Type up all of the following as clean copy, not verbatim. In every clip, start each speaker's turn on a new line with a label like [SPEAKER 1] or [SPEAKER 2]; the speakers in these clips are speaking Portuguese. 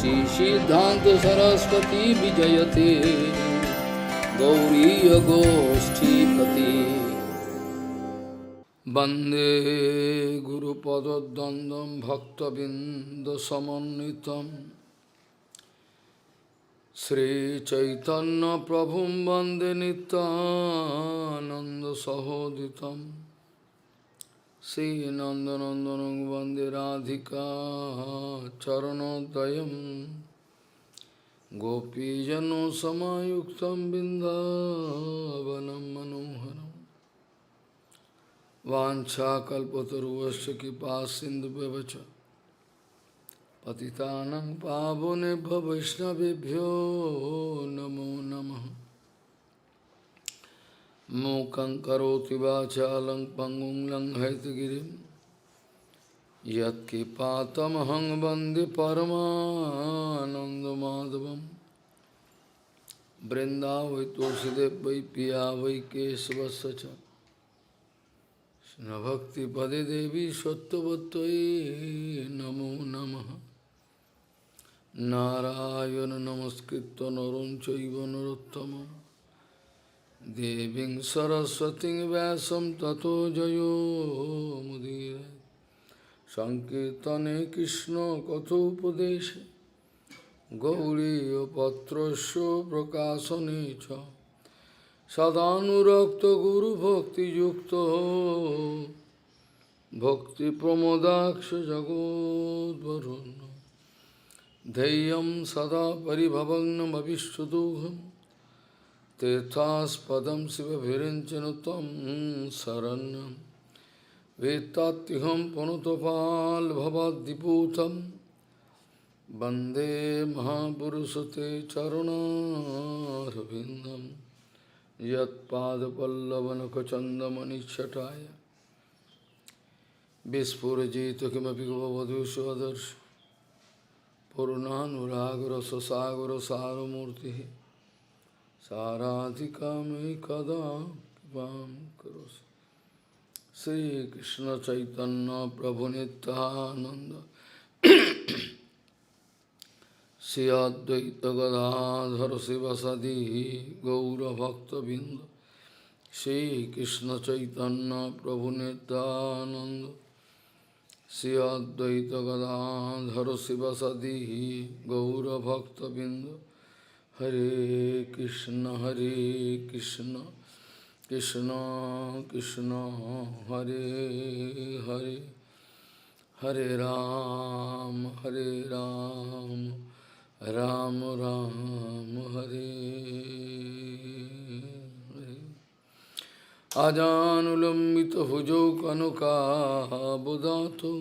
[SPEAKER 1] श्री सिद्धांत सरस्वती विजयते गौरीय गोष्ठीपति वंदे गुरुपद्वंदं भक्तबिंदसमन्वितं श्रीचैतन्य प्रभुं वंदे नित्यानंद सहोदितं श्रीनंदनंदनं वंदे राधिका चरणोदयं गोपीजनों समायुक्तं बिन्दावनं मनोहरम् वाञ्छाकल्पतरुश्च कृपा सिन्धुभ्यश्च पतितानां पावनेभ्यो वैष्णवेभ्यो नमो नमः। मूकं करोति वाचालं पङ्गुं लङ्घयितगिरिं यत्कृपातमहं वन्दे परमानन्दमाधवं। वृन्दावै तुलसीदेव वै पिया वै केशवस्य च भक्तिपदे देवी सत्यवत्यै नमो नमः। नारायण नमस्कृत्य नरं चैव नरोत्तमं देवीं सरस्वतीं व्यासं ततो जयो मुदीरये। संकीर्तने कृष्ण कथोपदेशे गौरीयपत्रस्य प्रकाशने च सदानुरक्त गुरुभक्तियुक्तो भक्तिप्रमोदाक्ष जगोद्वरुन् धैर्यं सदा परिभवग्नमभिष्टदोहं तीर्थास्पदं शिवभिरिञ्चनुतं शरण्यं वेत्तात्युहं पुनतपाल्भवद्दिपूतं वन्दे महापुरुषते चरणारविन्दम् यत्पादपल्लवनखचन्दमनिच्छटाय विस्फुरजित किमपि गवधूष्वदर्श पूर्णानुरागरससागरसारमूर्तिः साराधिकामयि कदा कृपां करोसि। श्रीकृष्ण चैतन्य प्रभु नित्यानन्द श्री अद्वैत गदाधर शिवसदि गौरभक्तबिंद श्रीकृष्ण चैतन्य प्रभु नित्यानंद श्री अद्वैत गदाधर शिवसदि गौरभक्तबिंद। हरे कृष्ण कृष्ण कृष्ण हरे हरे हरे राम राम राम हरे हरे। आजानुलंबित भुजौ कनकाबुदातो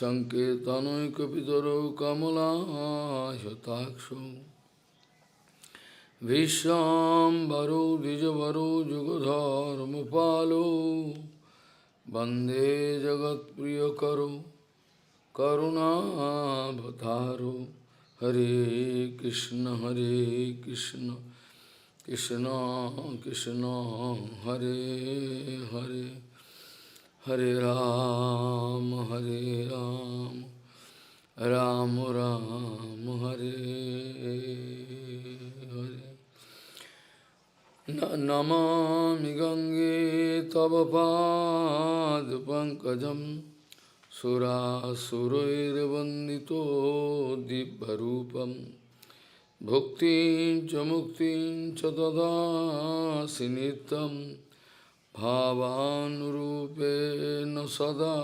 [SPEAKER 1] संकेतनैकपितरो कमलायताक्षो विश्वाम्बरो द्विजवरो जुगधर्मपालो वन्दे जगत्प्रियकरो करुणावतारो। हरे कृष्ण कृष्ण कृष्ण हरे हरे हरे राम राम राम हरे हरे। नमामि गंगे तव पादपङ्कजं सुरासुरैर्वन्दितो दिव्यरूपं भुक्तिं च मुक्तिं च ददासि नित्यं भावानुरूपेण सदा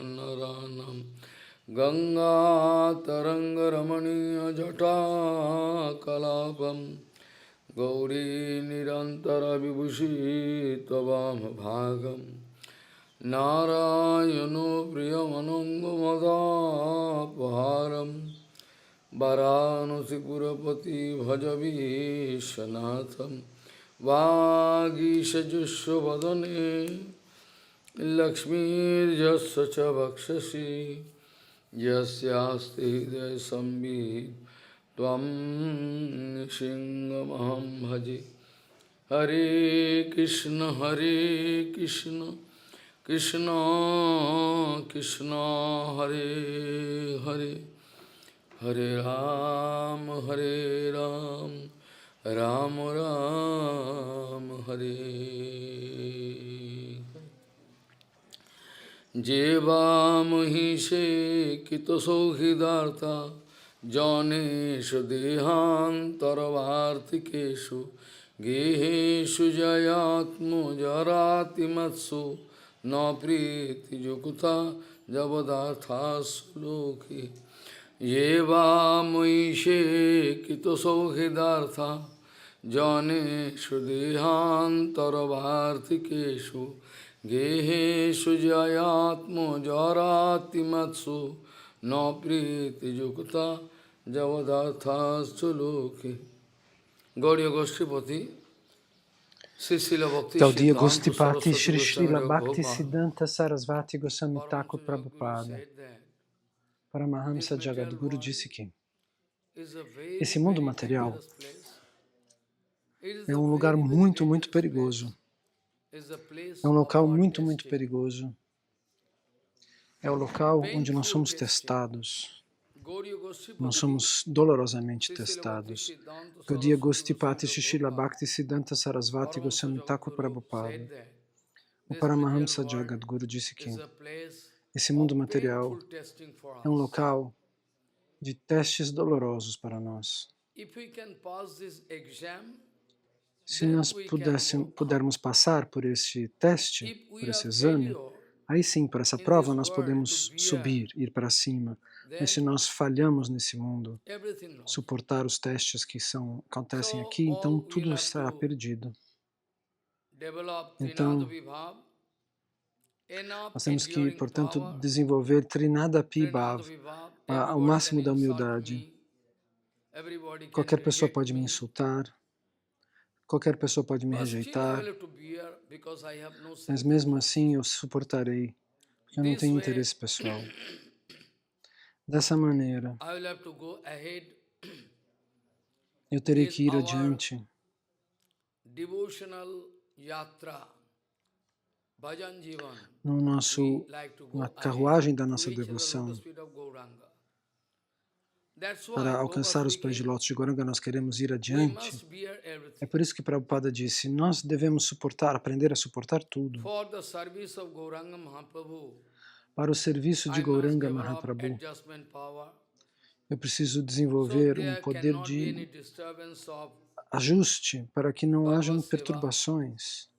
[SPEAKER 1] नरानं। गङ्गातरङ्गरमणीयजटाकलापं गौरी निरन्तरविभूषी त्ववामभागं। नारायणो प्रियमनङ्गमदापहारं वाराणसीपुरपति भजवीशनाथं। वागीशजुष्वदने लक्ष्मीर्यस्य च वक्षसि यस्यास्ति हृदयसंवित् त्वं सिंहमहं भजे। हरे कृष्ण कृष्ण कृष्ण हरे Hare Hare Ram, Hare Ram, Ram Ram, Hare. Jeva Mahishe Kito Sohidartha Janeshu Dehantarvartikeshu Geheshu Jayatmo Jarati Matsu Na Priti Jukuta Javadarthas Loki Jeva Mahishe Kito Sohidartha Janeshu Dehantarvartikeshu Geheshu Jayatmo Jarati Matsu Na Priti Jukta Javadathas Chuluki. Gauriya Goshtipati, Srila Bhakti
[SPEAKER 2] Gaudiya
[SPEAKER 1] Siddhanta
[SPEAKER 2] Gostipati
[SPEAKER 1] Saraswati
[SPEAKER 2] Shri
[SPEAKER 1] Goswami
[SPEAKER 2] Srila Bhakti
[SPEAKER 1] Prabhupada,
[SPEAKER 2] Siddhanta Sarasvati Goswami Thakur
[SPEAKER 1] Paramahansa Jagadguru
[SPEAKER 2] Prabhupada.
[SPEAKER 1] said that this
[SPEAKER 2] Paramahamsa
[SPEAKER 1] material
[SPEAKER 2] Jagadguru
[SPEAKER 1] world
[SPEAKER 2] disse que
[SPEAKER 1] is a very,
[SPEAKER 2] esse mundo
[SPEAKER 1] very
[SPEAKER 2] material
[SPEAKER 1] dangerous place. It is
[SPEAKER 2] é
[SPEAKER 1] a
[SPEAKER 2] um lugar
[SPEAKER 1] very, very
[SPEAKER 2] muito, muito
[SPEAKER 1] dangerous
[SPEAKER 2] perigoso.
[SPEAKER 1] place. It is a place
[SPEAKER 2] É um
[SPEAKER 1] of
[SPEAKER 2] local
[SPEAKER 1] our
[SPEAKER 2] muito, muito
[SPEAKER 1] testing.
[SPEAKER 2] perigoso. É o local onde nós
[SPEAKER 1] Painful
[SPEAKER 2] somos
[SPEAKER 1] testing.
[SPEAKER 2] testados.
[SPEAKER 1] Gauriya
[SPEAKER 2] Nós
[SPEAKER 1] Goshtipati,
[SPEAKER 2] somos dolorosamente
[SPEAKER 1] Srila Bhakti
[SPEAKER 2] testados.
[SPEAKER 1] Siddhanta
[SPEAKER 2] Gaudiya
[SPEAKER 1] Saraswati
[SPEAKER 2] Gostipati
[SPEAKER 1] Goswami
[SPEAKER 2] Shri Srila
[SPEAKER 1] Prabhupada,
[SPEAKER 2] Bhakti Siddhanta Sarasvati
[SPEAKER 1] Paramahansa
[SPEAKER 2] Goswami Thakur
[SPEAKER 1] Jagadguru
[SPEAKER 2] Prabhupada.
[SPEAKER 1] said that
[SPEAKER 2] O
[SPEAKER 1] this material
[SPEAKER 2] Paramahamsa
[SPEAKER 1] world
[SPEAKER 2] Jagadguru disse que
[SPEAKER 1] is a place
[SPEAKER 2] esse mundo
[SPEAKER 1] of
[SPEAKER 2] material
[SPEAKER 1] painful testing for
[SPEAKER 2] é um
[SPEAKER 1] us.
[SPEAKER 2] local de testes dolorosos para nós.
[SPEAKER 1] If we can pass this exam,
[SPEAKER 2] Se
[SPEAKER 1] then
[SPEAKER 2] nós
[SPEAKER 1] we can go on.
[SPEAKER 2] pudermos passar por este teste,
[SPEAKER 1] If
[SPEAKER 2] por
[SPEAKER 1] we are
[SPEAKER 2] esse exame,
[SPEAKER 1] failure
[SPEAKER 2] aí sim, por essa
[SPEAKER 1] in
[SPEAKER 2] prova,
[SPEAKER 1] this
[SPEAKER 2] nós
[SPEAKER 1] world to
[SPEAKER 2] podemos
[SPEAKER 1] bear,
[SPEAKER 2] subir, ir para cima. Mas se
[SPEAKER 1] then
[SPEAKER 2] nós falhamos nesse mundo,
[SPEAKER 1] everything lost.
[SPEAKER 2] suportar os testes que acontecem
[SPEAKER 1] So
[SPEAKER 2] aqui, então
[SPEAKER 1] all
[SPEAKER 2] tudo
[SPEAKER 1] we'll have
[SPEAKER 2] estará
[SPEAKER 1] to
[SPEAKER 2] perdido.
[SPEAKER 1] develop Trinada
[SPEAKER 2] Então,
[SPEAKER 1] Vibhav, enough
[SPEAKER 2] nós temos que,
[SPEAKER 1] enduring
[SPEAKER 2] portanto,
[SPEAKER 1] power,
[SPEAKER 2] desenvolver Trinada Pi
[SPEAKER 1] Trinada
[SPEAKER 2] Bhav,
[SPEAKER 1] Vibhav,
[SPEAKER 2] ao
[SPEAKER 1] everybody can
[SPEAKER 2] máximo da
[SPEAKER 1] insult
[SPEAKER 2] humildade.
[SPEAKER 1] me, everybody can
[SPEAKER 2] Qualquer pessoa
[SPEAKER 1] reject
[SPEAKER 2] pode me
[SPEAKER 1] me,
[SPEAKER 2] insultar, qualquer pessoa pode me
[SPEAKER 1] but still I will
[SPEAKER 2] rejeitar,
[SPEAKER 1] have to bear because I have no
[SPEAKER 2] mas mesmo
[SPEAKER 1] self-interest.
[SPEAKER 2] assim eu suportarei, porque eu não
[SPEAKER 1] This
[SPEAKER 2] tenho
[SPEAKER 1] way,
[SPEAKER 2] interesse pessoal. Dessa maneira,
[SPEAKER 1] I will have to go ahead
[SPEAKER 2] eu terei
[SPEAKER 1] in
[SPEAKER 2] que ir
[SPEAKER 1] our
[SPEAKER 2] adiante
[SPEAKER 1] devotional yatra, bhajan jivan.
[SPEAKER 2] no
[SPEAKER 1] We like to
[SPEAKER 2] na
[SPEAKER 1] go ahead
[SPEAKER 2] carruagem da
[SPEAKER 1] to
[SPEAKER 2] nossa
[SPEAKER 1] reach the
[SPEAKER 2] devoção
[SPEAKER 1] lotus feet of Gauranga. That's why,
[SPEAKER 2] para
[SPEAKER 1] Prabhupada
[SPEAKER 2] alcançar os pés de
[SPEAKER 1] speaking,
[SPEAKER 2] lótus de Gauranga, nós queremos ir
[SPEAKER 1] we
[SPEAKER 2] adiante.
[SPEAKER 1] must bear
[SPEAKER 2] É
[SPEAKER 1] everything
[SPEAKER 2] por isso que Prabhupada disse, nós devemos aprender a suportar tudo.
[SPEAKER 1] for the service of Gauranga Mahaprabhu.
[SPEAKER 2] Para o serviço de
[SPEAKER 1] I must
[SPEAKER 2] Gauranga
[SPEAKER 1] develop
[SPEAKER 2] Mahaprabhu,
[SPEAKER 1] adjustment power,
[SPEAKER 2] eu preciso
[SPEAKER 1] so
[SPEAKER 2] desenvolver
[SPEAKER 1] there
[SPEAKER 2] poder
[SPEAKER 1] cannot be any
[SPEAKER 2] de
[SPEAKER 1] disturbance of
[SPEAKER 2] ajuste para que não hajam
[SPEAKER 1] Bhagavad Seva.
[SPEAKER 2] perturbações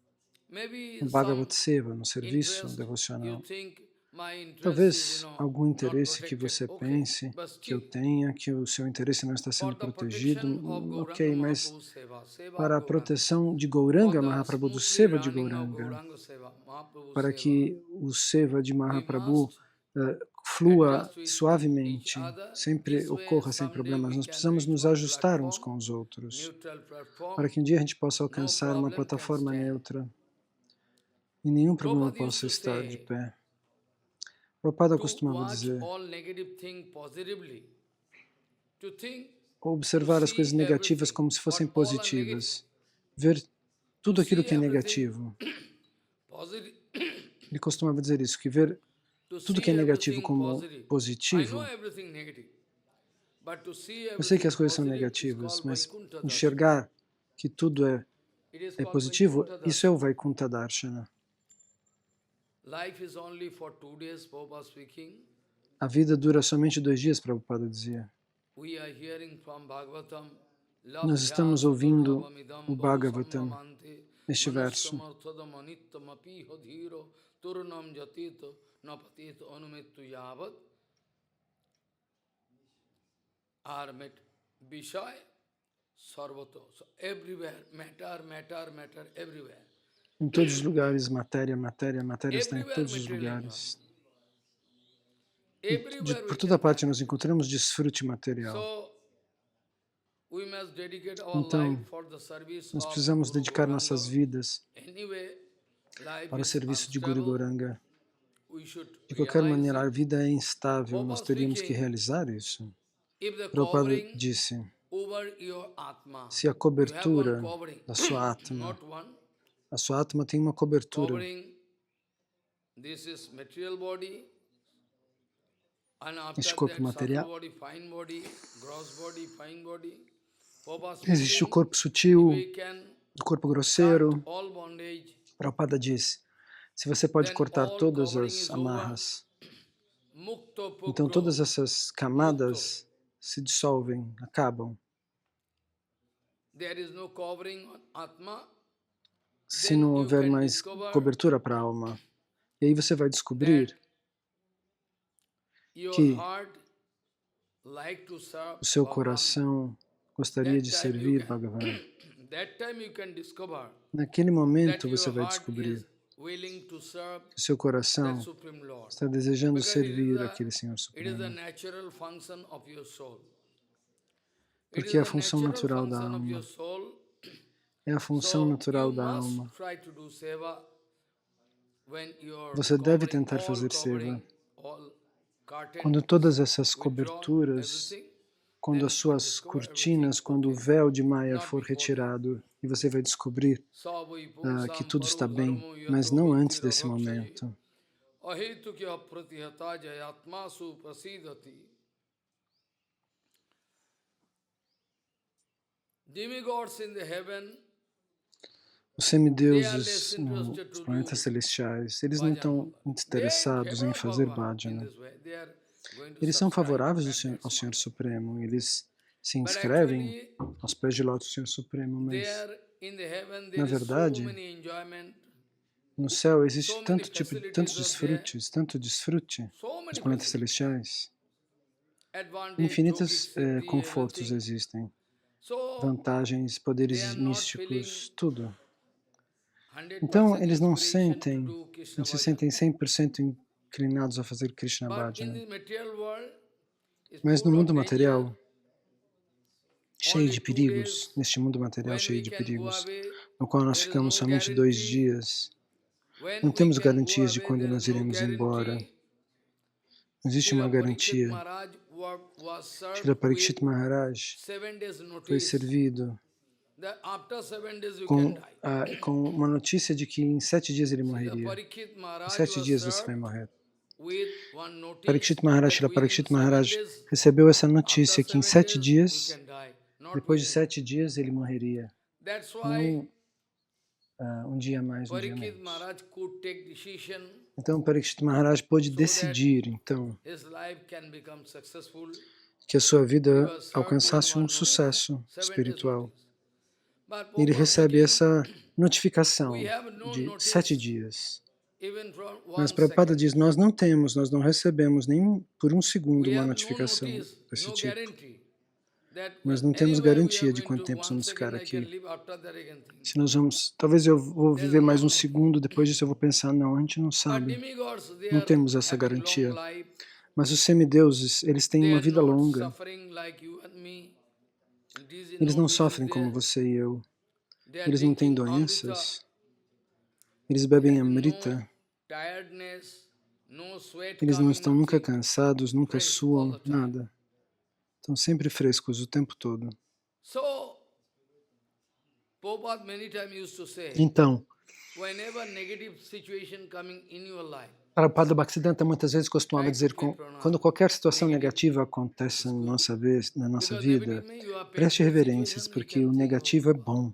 [SPEAKER 1] Maybe
[SPEAKER 2] no
[SPEAKER 1] some
[SPEAKER 2] Bhagavad Seva, no serviço
[SPEAKER 1] interest, you
[SPEAKER 2] devocional.
[SPEAKER 1] think my interest is,
[SPEAKER 2] Talvez algum
[SPEAKER 1] not
[SPEAKER 2] interesse que
[SPEAKER 1] protected.
[SPEAKER 2] você
[SPEAKER 1] Okay,
[SPEAKER 2] pense
[SPEAKER 1] but
[SPEAKER 2] que eu
[SPEAKER 1] still,
[SPEAKER 2] tenha, que o seu interesse não está
[SPEAKER 1] for
[SPEAKER 2] sendo
[SPEAKER 1] the
[SPEAKER 2] protegido,
[SPEAKER 1] protection of Gauranga
[SPEAKER 2] ok, mas
[SPEAKER 1] Mahaprabhu Seva
[SPEAKER 2] para
[SPEAKER 1] of
[SPEAKER 2] a
[SPEAKER 1] Gauranga,
[SPEAKER 2] proteção de
[SPEAKER 1] for
[SPEAKER 2] Gauranga
[SPEAKER 1] the
[SPEAKER 2] Mahaprabhu, do
[SPEAKER 1] smoothly
[SPEAKER 2] Seva de
[SPEAKER 1] running of
[SPEAKER 2] Gauranga,
[SPEAKER 1] Gauranga Seva, Mahaprabhu
[SPEAKER 2] para
[SPEAKER 1] Seva,
[SPEAKER 2] que o Seva de
[SPEAKER 1] we
[SPEAKER 2] Mahaprabhu
[SPEAKER 1] must
[SPEAKER 2] flua
[SPEAKER 1] adjust with each
[SPEAKER 2] suavemente,
[SPEAKER 1] other.
[SPEAKER 2] sempre
[SPEAKER 1] This way,
[SPEAKER 2] ocorra sem
[SPEAKER 1] someday
[SPEAKER 2] problemas.
[SPEAKER 1] we
[SPEAKER 2] Nós
[SPEAKER 1] can
[SPEAKER 2] precisamos
[SPEAKER 1] reach
[SPEAKER 2] nos
[SPEAKER 1] one
[SPEAKER 2] ajustar uns
[SPEAKER 1] platform,
[SPEAKER 2] com os outros,
[SPEAKER 1] neutral platform,
[SPEAKER 2] para que um dia a gente possa
[SPEAKER 1] no
[SPEAKER 2] alcançar uma
[SPEAKER 1] problem can
[SPEAKER 2] plataforma
[SPEAKER 1] stand.
[SPEAKER 2] neutra e nenhum problema
[SPEAKER 1] Prabhupada used
[SPEAKER 2] possa
[SPEAKER 1] to
[SPEAKER 2] estar de
[SPEAKER 1] say,
[SPEAKER 2] pé. Prabhupada
[SPEAKER 1] to
[SPEAKER 2] costumava
[SPEAKER 1] watch
[SPEAKER 2] dizer,
[SPEAKER 1] all negative things positively, to think, to
[SPEAKER 2] observar as coisas
[SPEAKER 1] see
[SPEAKER 2] negativas
[SPEAKER 1] everything,
[SPEAKER 2] como se fossem
[SPEAKER 1] what all are negative,
[SPEAKER 2] positivas, ver
[SPEAKER 1] to
[SPEAKER 2] tudo aquilo
[SPEAKER 1] see
[SPEAKER 2] que é
[SPEAKER 1] everything
[SPEAKER 2] negativo.
[SPEAKER 1] positive,
[SPEAKER 2] Ele costumava dizer isso, que ver
[SPEAKER 1] to
[SPEAKER 2] tudo que
[SPEAKER 1] see
[SPEAKER 2] é negativo
[SPEAKER 1] everything
[SPEAKER 2] como
[SPEAKER 1] positive. I know
[SPEAKER 2] positivo.
[SPEAKER 1] everything negative, but to see
[SPEAKER 2] Eu sei que
[SPEAKER 1] everything
[SPEAKER 2] as coisas são
[SPEAKER 1] positive is
[SPEAKER 2] negativas,
[SPEAKER 1] called
[SPEAKER 2] mas
[SPEAKER 1] Vaikuntha Darshana.
[SPEAKER 2] enxergar que tudo
[SPEAKER 1] It is
[SPEAKER 2] é
[SPEAKER 1] called
[SPEAKER 2] positivo,
[SPEAKER 1] Vaikuntha
[SPEAKER 2] isso é o
[SPEAKER 1] Darshana.
[SPEAKER 2] Vaikuntha Darshana.
[SPEAKER 1] Life is only for 2 days, Prabhupada speaking.
[SPEAKER 2] A vida dura somente 2 dias, Prabhupada dizia.
[SPEAKER 1] We are hearing from Bhagavatam,
[SPEAKER 2] Nós estamos ouvindo o Bhagavatam, este verso. Em todos os lugares, matéria, matéria, matéria está em todos os lugares. Por toda parte nós encontramos desfrute material. Então, nós precisamos dedicar nossas vidas para o serviço de Guru Gauranga. De qualquer maneira, a vida é instável, nós teríamos que realizar isso. Prabhupada disse, se a cobertura da sua Atma, a sua Atma tem uma cobertura. este corpo material. Existe o corpo sutil, o corpo grosseiro. Prabhupada diz, se você pode cortar todas as amarras, então todas essas camadas se dissolvem, acabam. Se não houver mais cobertura para a alma. E aí você vai descobrir que o seu coração gostaria de servir Bhagavan. Naquele momento você vai descobrir que o seu coração está desejando servir aquele Senhor Supremo. Porque é a função natural da alma. É a função natural da alma. Você deve tentar fazer seva. Quando todas essas coberturas, quando as suas cortinas, quando o véu de Maya for retirado, e você vai descobrir que tudo está bem, mas não antes desse momento. Os semideuses nos planetas celestiais, eles não estão interessados em fazer bhajana. Eles são favoráveis ao Senhor Supremo, eles se inscrevem aos pés de lótus do Senhor Supremo, mas, na verdade, no céu existe tanto desfrute nos planetas celestiais. Infinitos confortos existem, vantagens, poderes místicos, tudo. Então, eles não se sentem 100% inclinados a fazer Krishna Bhajana. Mas no mundo material, cheio de perigos, neste mundo material cheio de perigos, no qual nós ficamos somente 2 dias, não temos garantias de quando nós iremos embora. Não existe uma garantia. Srila Parikshit Maharaj foi servido com uma notícia de que em 7 dias ele morreria. Em 7 dias você vai morrer. Parikshit Maharaj recebeu essa notícia que em 7 dias, depois de 7 dias, ele morreria. Não um dia mais, um dia menos. Então Parikshit Maharaj pôde decidir, então, que a sua vida alcançasse um sucesso espiritual. Ele recebe essa notificação de 7 dias. Mas Prabhupada diz, nós não recebemos nem por um segundo uma notificação desse tipo. Nós não temos garantia de quanto tempo vamos ficar aqui. Se nós vamos, talvez eu vou viver mais um segundo, depois disso eu vou pensar, não, a gente não sabe. Não temos essa garantia. Mas os semideuses, eles têm uma vida longa. Eles não sofrem como você e eu. Eles não têm doenças. Eles bebem amrita. Eles não estão nunca cansados, nunca suam, nada. Estão sempre frescos o tempo todo. Então, Prabhupada Bhaktisiddhanta muitas vezes costumava dizer, quando qualquer situação negativa acontece na nossa vida, preste reverências, porque o negativo é bom.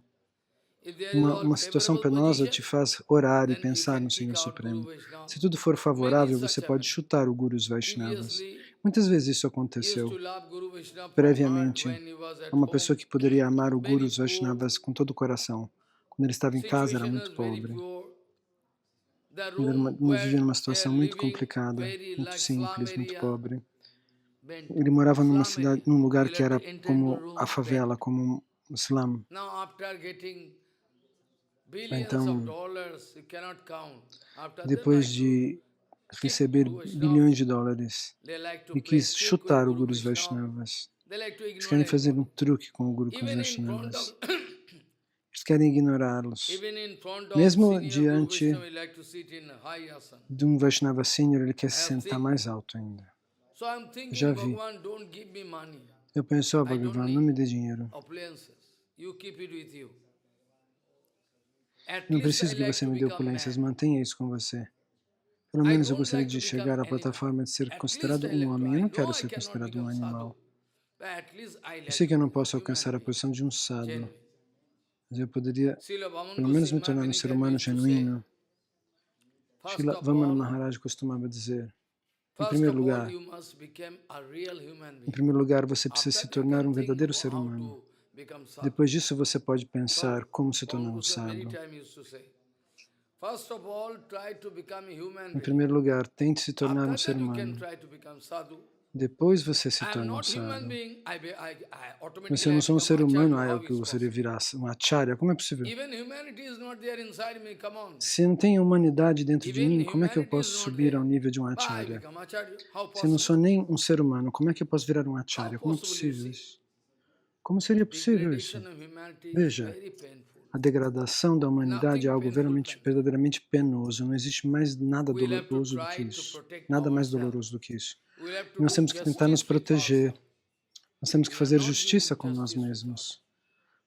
[SPEAKER 2] Uma situação penosa te faz orar e pensar no Senhor Supremo. Se tudo for favorável, você pode chutar o Guru e os Vaishnavas. Muitas vezes isso aconteceu. Previamente, uma pessoa que poderia amar o Guru e os Vaishnavas com todo o coração. Quando ele estava em casa, era muito pobre. Ele vivia numa situação muito complicada, muito simples, muito pobre. Ele morava num lugar que era como a favela, como um slum. Então, depois de receber bilhões de dólares, ele quis chutar o Guru e os Vaishnavas. Eles querem fazer um truque com o Guru e com os Vaishnavas. Eles querem ignorá-los. Mesmo diante de um Vaishnava senior, ele quer se sentar mais alto ainda. Já vi. Eu penso, oh, Bhagavan, não me dê dinheiro. Não preciso que você me dê opulências, mantenha isso com você. Pelo menos eu gostaria de chegar à plataforma de ser considerado um homem. Eu não quero ser considerado um animal. Eu sei que eu não posso alcançar a posição de um sadhu, mas eu poderia, pelo menos, me tornar um ser humano genuíno. Srila Vamana Maharaj costumava dizer, em primeiro lugar, você precisa se tornar um verdadeiro ser humano. Depois disso, você pode pensar como se tornar um sadhu. Em primeiro lugar, tente se tornar um ser humano. Depois você se torna um sadhu. Mas se eu não sou um ser humano, eu que gostaria de virar um acharya, como é possível? Se não tem humanidade dentro de mim, como é que eu posso subir ao nível de um acharya? Se eu não sou nem um ser humano, como é que eu posso virar um acharya? Como é possível isso? Como seria possível isso? Veja, a degradação da humanidade é algo verdadeiramente penoso. Não existe mais nada doloroso do que isso. Nada mais doloroso do que isso. Nós temos que tentar nos proteger. Nós temos que fazer justiça com nós mesmos.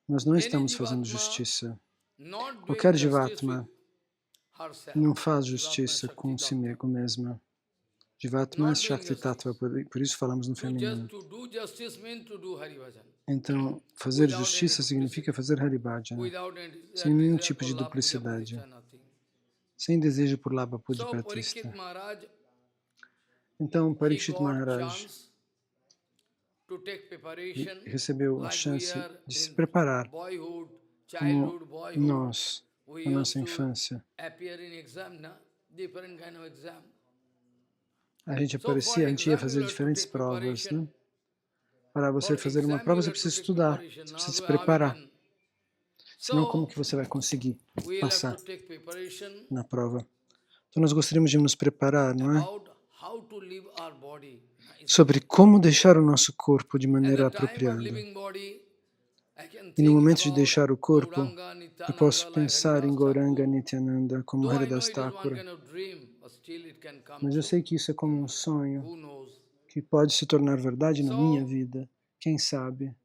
[SPEAKER 2] Nós não estamos fazendo justiça. Qualquer Jivatma não faz justiça com si mesma. Jivatma é Shakti Tattva, por isso falamos no feminino. Então, fazer justiça significa fazer Haribhajana, sem nenhum tipo de duplicidade, sem desejo por Labha Pujapatista. Então, Parikshit Maharaj recebeu a chance de se preparar como nós, na nossa infância. A gente ia fazer diferentes provas, né? Para você fazer uma prova, você precisa estudar, você precisa se preparar. Senão, como que você vai conseguir passar na prova? Então, nós gostaríamos de nos preparar, não é? Sobre como deixar o nosso corpo de maneira apropriada. E no momento de deixar o corpo, eu posso pensar em Gauranga Nityananda como Haridas Thakura. Mas eu sei que isso é como um sonho que pode se tornar verdade na minha vida. Quem sabe?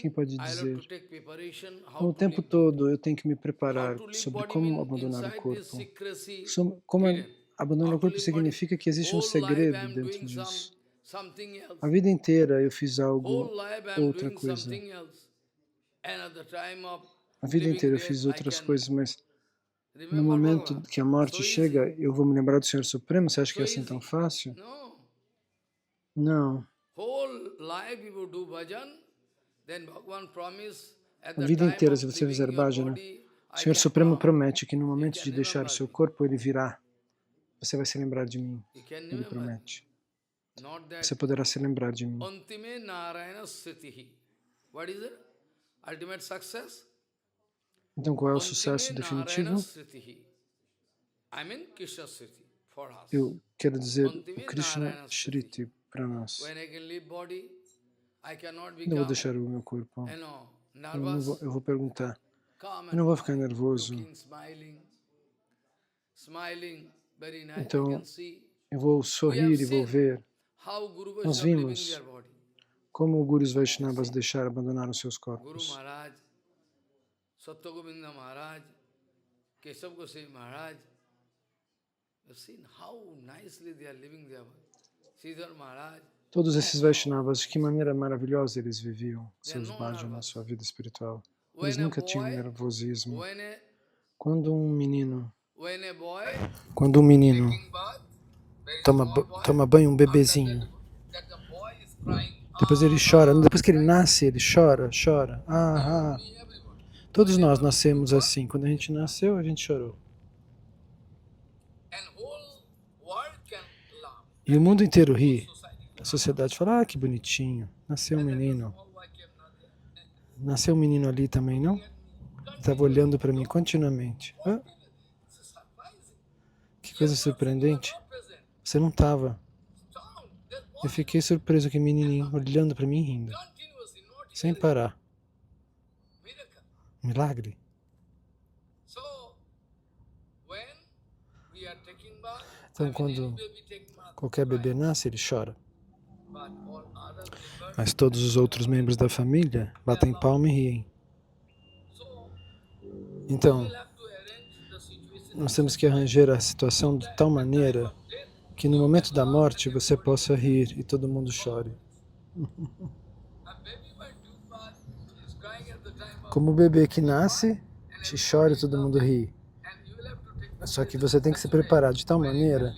[SPEAKER 2] Quem pode dizer? O tempo todo eu tenho que me preparar sobre como abandonar o corpo. Abandonar o corpo significa que existe um segredo dentro disso. A vida inteira eu fiz outra coisa. A vida inteira eu fiz outras coisas, mas no momento que a morte chega, eu vou me lembrar do Senhor Supremo. Você acha que é assim tão fácil? Não. A vida inteira, se você fizer bhajana, o Senhor Supremo promete que no momento de deixar o seu corpo, Ele virá. Você vai se lembrar de mim. Ele promete. Você poderá se lembrar de mim. Então, qual é o sucesso definitivo? Eu quero dizer o Krishna Shriti para nós. Não vou deixar o meu corpo. Eu vou perguntar. Eu não vou ficar nervoso. Então, eu vou sorrir e vou ver. Nós vimos como os Gurus Vaishnavas abandonaram seus corpos.
[SPEAKER 1] Satyagovinda Maharaj, Keshav Goswami Maharaj, you've seen how nicely they are living there. Sridhar Maharaj.
[SPEAKER 2] Todos esses Vaishnavas, de que maneira maravilhosa eles viviam seus bhajanas, sua vida espiritual. Eles nunca tinham nervosismo. Quando um menino toma banho, um bebezinho, depois ele chora, depois que ele nasce, ele chora. Todos nós nascemos assim. Quando a gente nasceu, a gente chorou. E o mundo inteiro ri. A sociedade fala, que bonitinho. Nasceu um menino. Nasceu um menino ali também, não? Estava olhando para mim continuamente. Que coisa surpreendente. Você não estava. Eu fiquei surpreso com o menininho olhando para mim e rindo. Sem parar. Milagre. Então, quando qualquer bebê nasce, ele chora. Mas todos os outros membros da família batem palma e riem. Então, nós temos que arranjar a situação de tal maneira que no momento da morte você possa rir e todo mundo chore. Como o bebê que nasce, te chora e todo mundo ri. Só que você tem que se preparar de tal maneira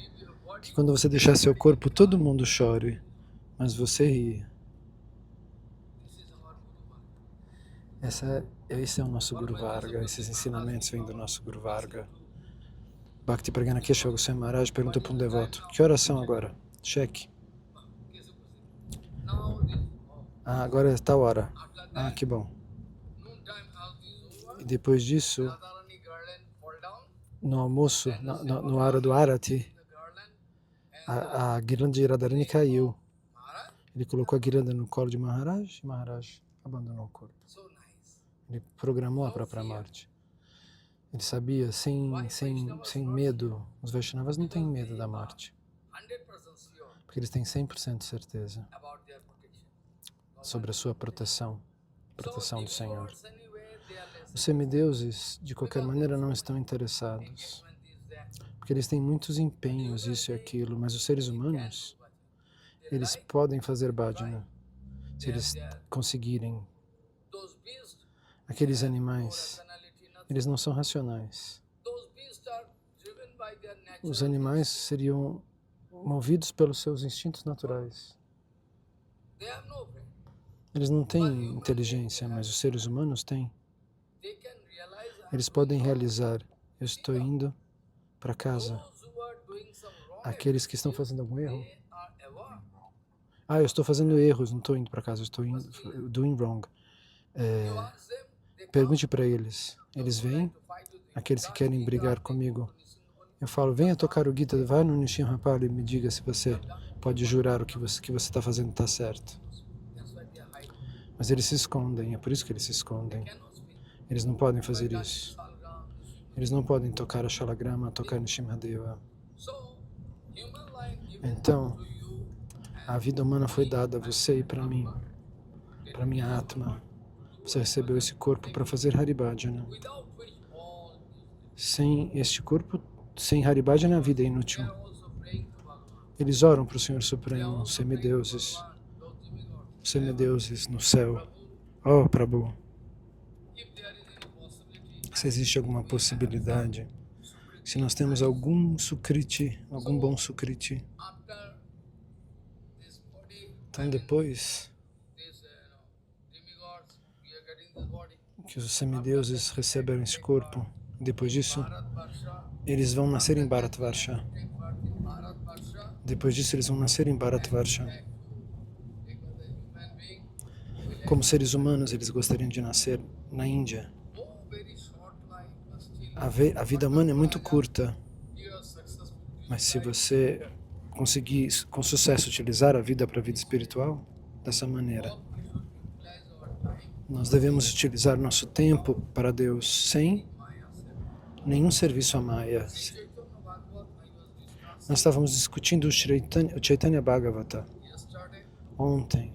[SPEAKER 2] que quando você deixar seu corpo, todo mundo chore, mas você ri. Esse é o nosso Guru Varga, esses ensinamentos vêm do nosso Guru Varga. Bhakti Pragyana Keshav Goswami Maharaj perguntou para um devoto, que oração agora? Cheque. Agora é tal hora. Que bom. E depois disso, no almoço, no hora do Arati, a guirlanda de Radharani caiu. Ele colocou a guirlanda no colo de Maharaj e Maharaj abandonou o corpo. Ele programou a própria morte. Ele sabia, sem medo, os Vaishnavas não têm medo da morte. Porque eles têm 100% de certeza sobre a sua proteção do Senhor. Os semideuses, de qualquer maneira, não estão interessados. Porque eles têm muitos empenhos, isso e aquilo, mas os seres humanos, eles podem fazer bhajana, se eles conseguirem. Aqueles animais, eles não são racionais. Os animais seriam movidos pelos seus instintos naturais. Eles não têm inteligência, mas os seres humanos têm. Eles podem realizar, eu estou indo para casa. Aqueles que estão fazendo algum erro. Eu estou fazendo erros, não estou indo para casa, eu estou indo, doing wrong. Pergunte para eles. Eles vêm, aqueles que querem brigar comigo. Eu falo, venha tocar o Gita, vai no Nishin Rapali e me diga se você pode jurar o que você está fazendo está certo. Mas eles se escondem, é por isso que eles se escondem. Eles não podem fazer isso. Eles não podem tocar a Shalagrama, tocar Nishimhadeva. Então, a vida humana foi dada a você e para mim, para minha Atma. Você recebeu esse corpo para fazer Haribhajana. Sem este corpo, sem Haribhajana, a vida é inútil. Eles oram para o Senhor Supremo, semideuses no céu. Oh, Prabhu, se existe alguma possibilidade, se nós temos algum sukriti, algum bom sukriti, então depois que os semideuses receberam esse corpo, depois disso, eles vão nascer em Bharatvarsha. Depois disso, eles vão nascer em Bharatvarsha. Como seres humanos, eles gostariam de nascer na Índia. A vida humana é muito curta, mas se você conseguir com sucesso utilizar a vida para a vida espiritual, dessa maneira, nós devemos utilizar nosso tempo para Deus sem nenhum serviço à Maya. Nós estávamos discutindo o Chaitanya Bhagavata ontem.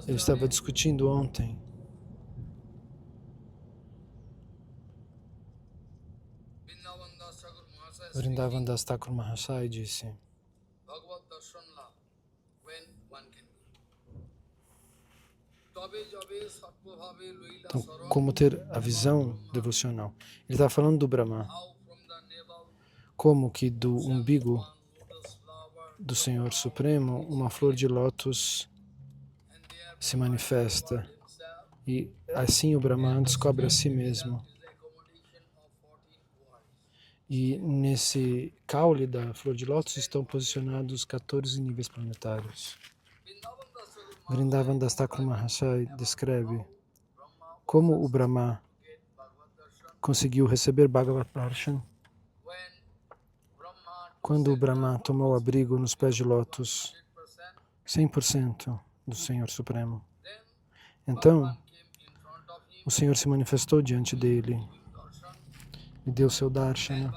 [SPEAKER 2] Eu estava discutindo ontem Vrindavan Das Thakur Mahasaya disse: então, como ter a visão devocional? Ele está falando do Brahma. Como que do umbigo do Senhor Supremo, uma flor de lótus se manifesta. E assim o Brahman descobre a si mesmo. E nesse caule da flor de lótus estão posicionados 14 níveis planetários. Vrindavan Das Thakur Mahasaya descreve como o Brahma conseguiu receber Bhagavad Darshan quando o Brahma tomou abrigo nos pés de lótus, 100% do Senhor Supremo. Então, o Senhor se manifestou diante dele e deu seu Darshana.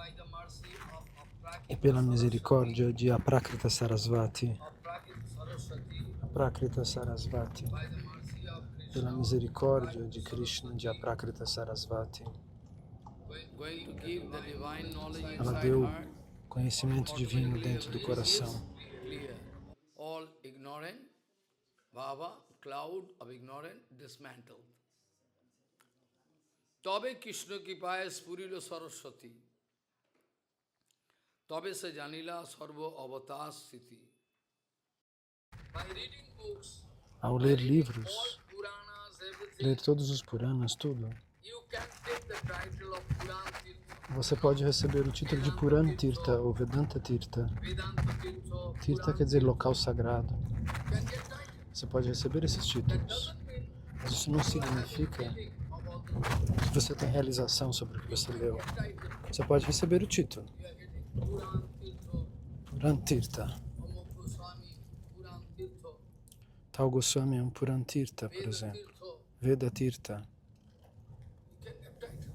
[SPEAKER 2] e pela misericórdia de Aprakrita Sarasvati, Aprakrita Sarasvati, pela misericórdia de Krishna de Aprakrita Sarasvati. Ela deu conhecimento divino dentro do coração.
[SPEAKER 1] All ignorant, Baba, cloud of ignorant, dismantled. Tabe Krishna Kipaya Spurilo Saraswati. Tabe se janila sarvo avatas sthiti. By reading books,
[SPEAKER 2] Ao ler livros, ler todos os Puranas, tudo,
[SPEAKER 1] you can take the title of Puran Tirtha.
[SPEAKER 2] você pode receber o título de Purana Tirtha ou Vedanta Tirtha.
[SPEAKER 1] Vedanta Tirtha,
[SPEAKER 2] Tirtha quer dizer local sagrado.
[SPEAKER 1] you can get title.
[SPEAKER 2] Você pode receber esses títulos. Mas isso não significa que você tem realização sobre o que você leu. Você pode receber o título.
[SPEAKER 1] Puran Tirtha,
[SPEAKER 2] Purana Tirtha.
[SPEAKER 1] Amok Goswami, Puran Tirtha,
[SPEAKER 2] Tal Goswami é um Purana Tirtha, por exemplo. Veda Tirtha.
[SPEAKER 1] you can get title.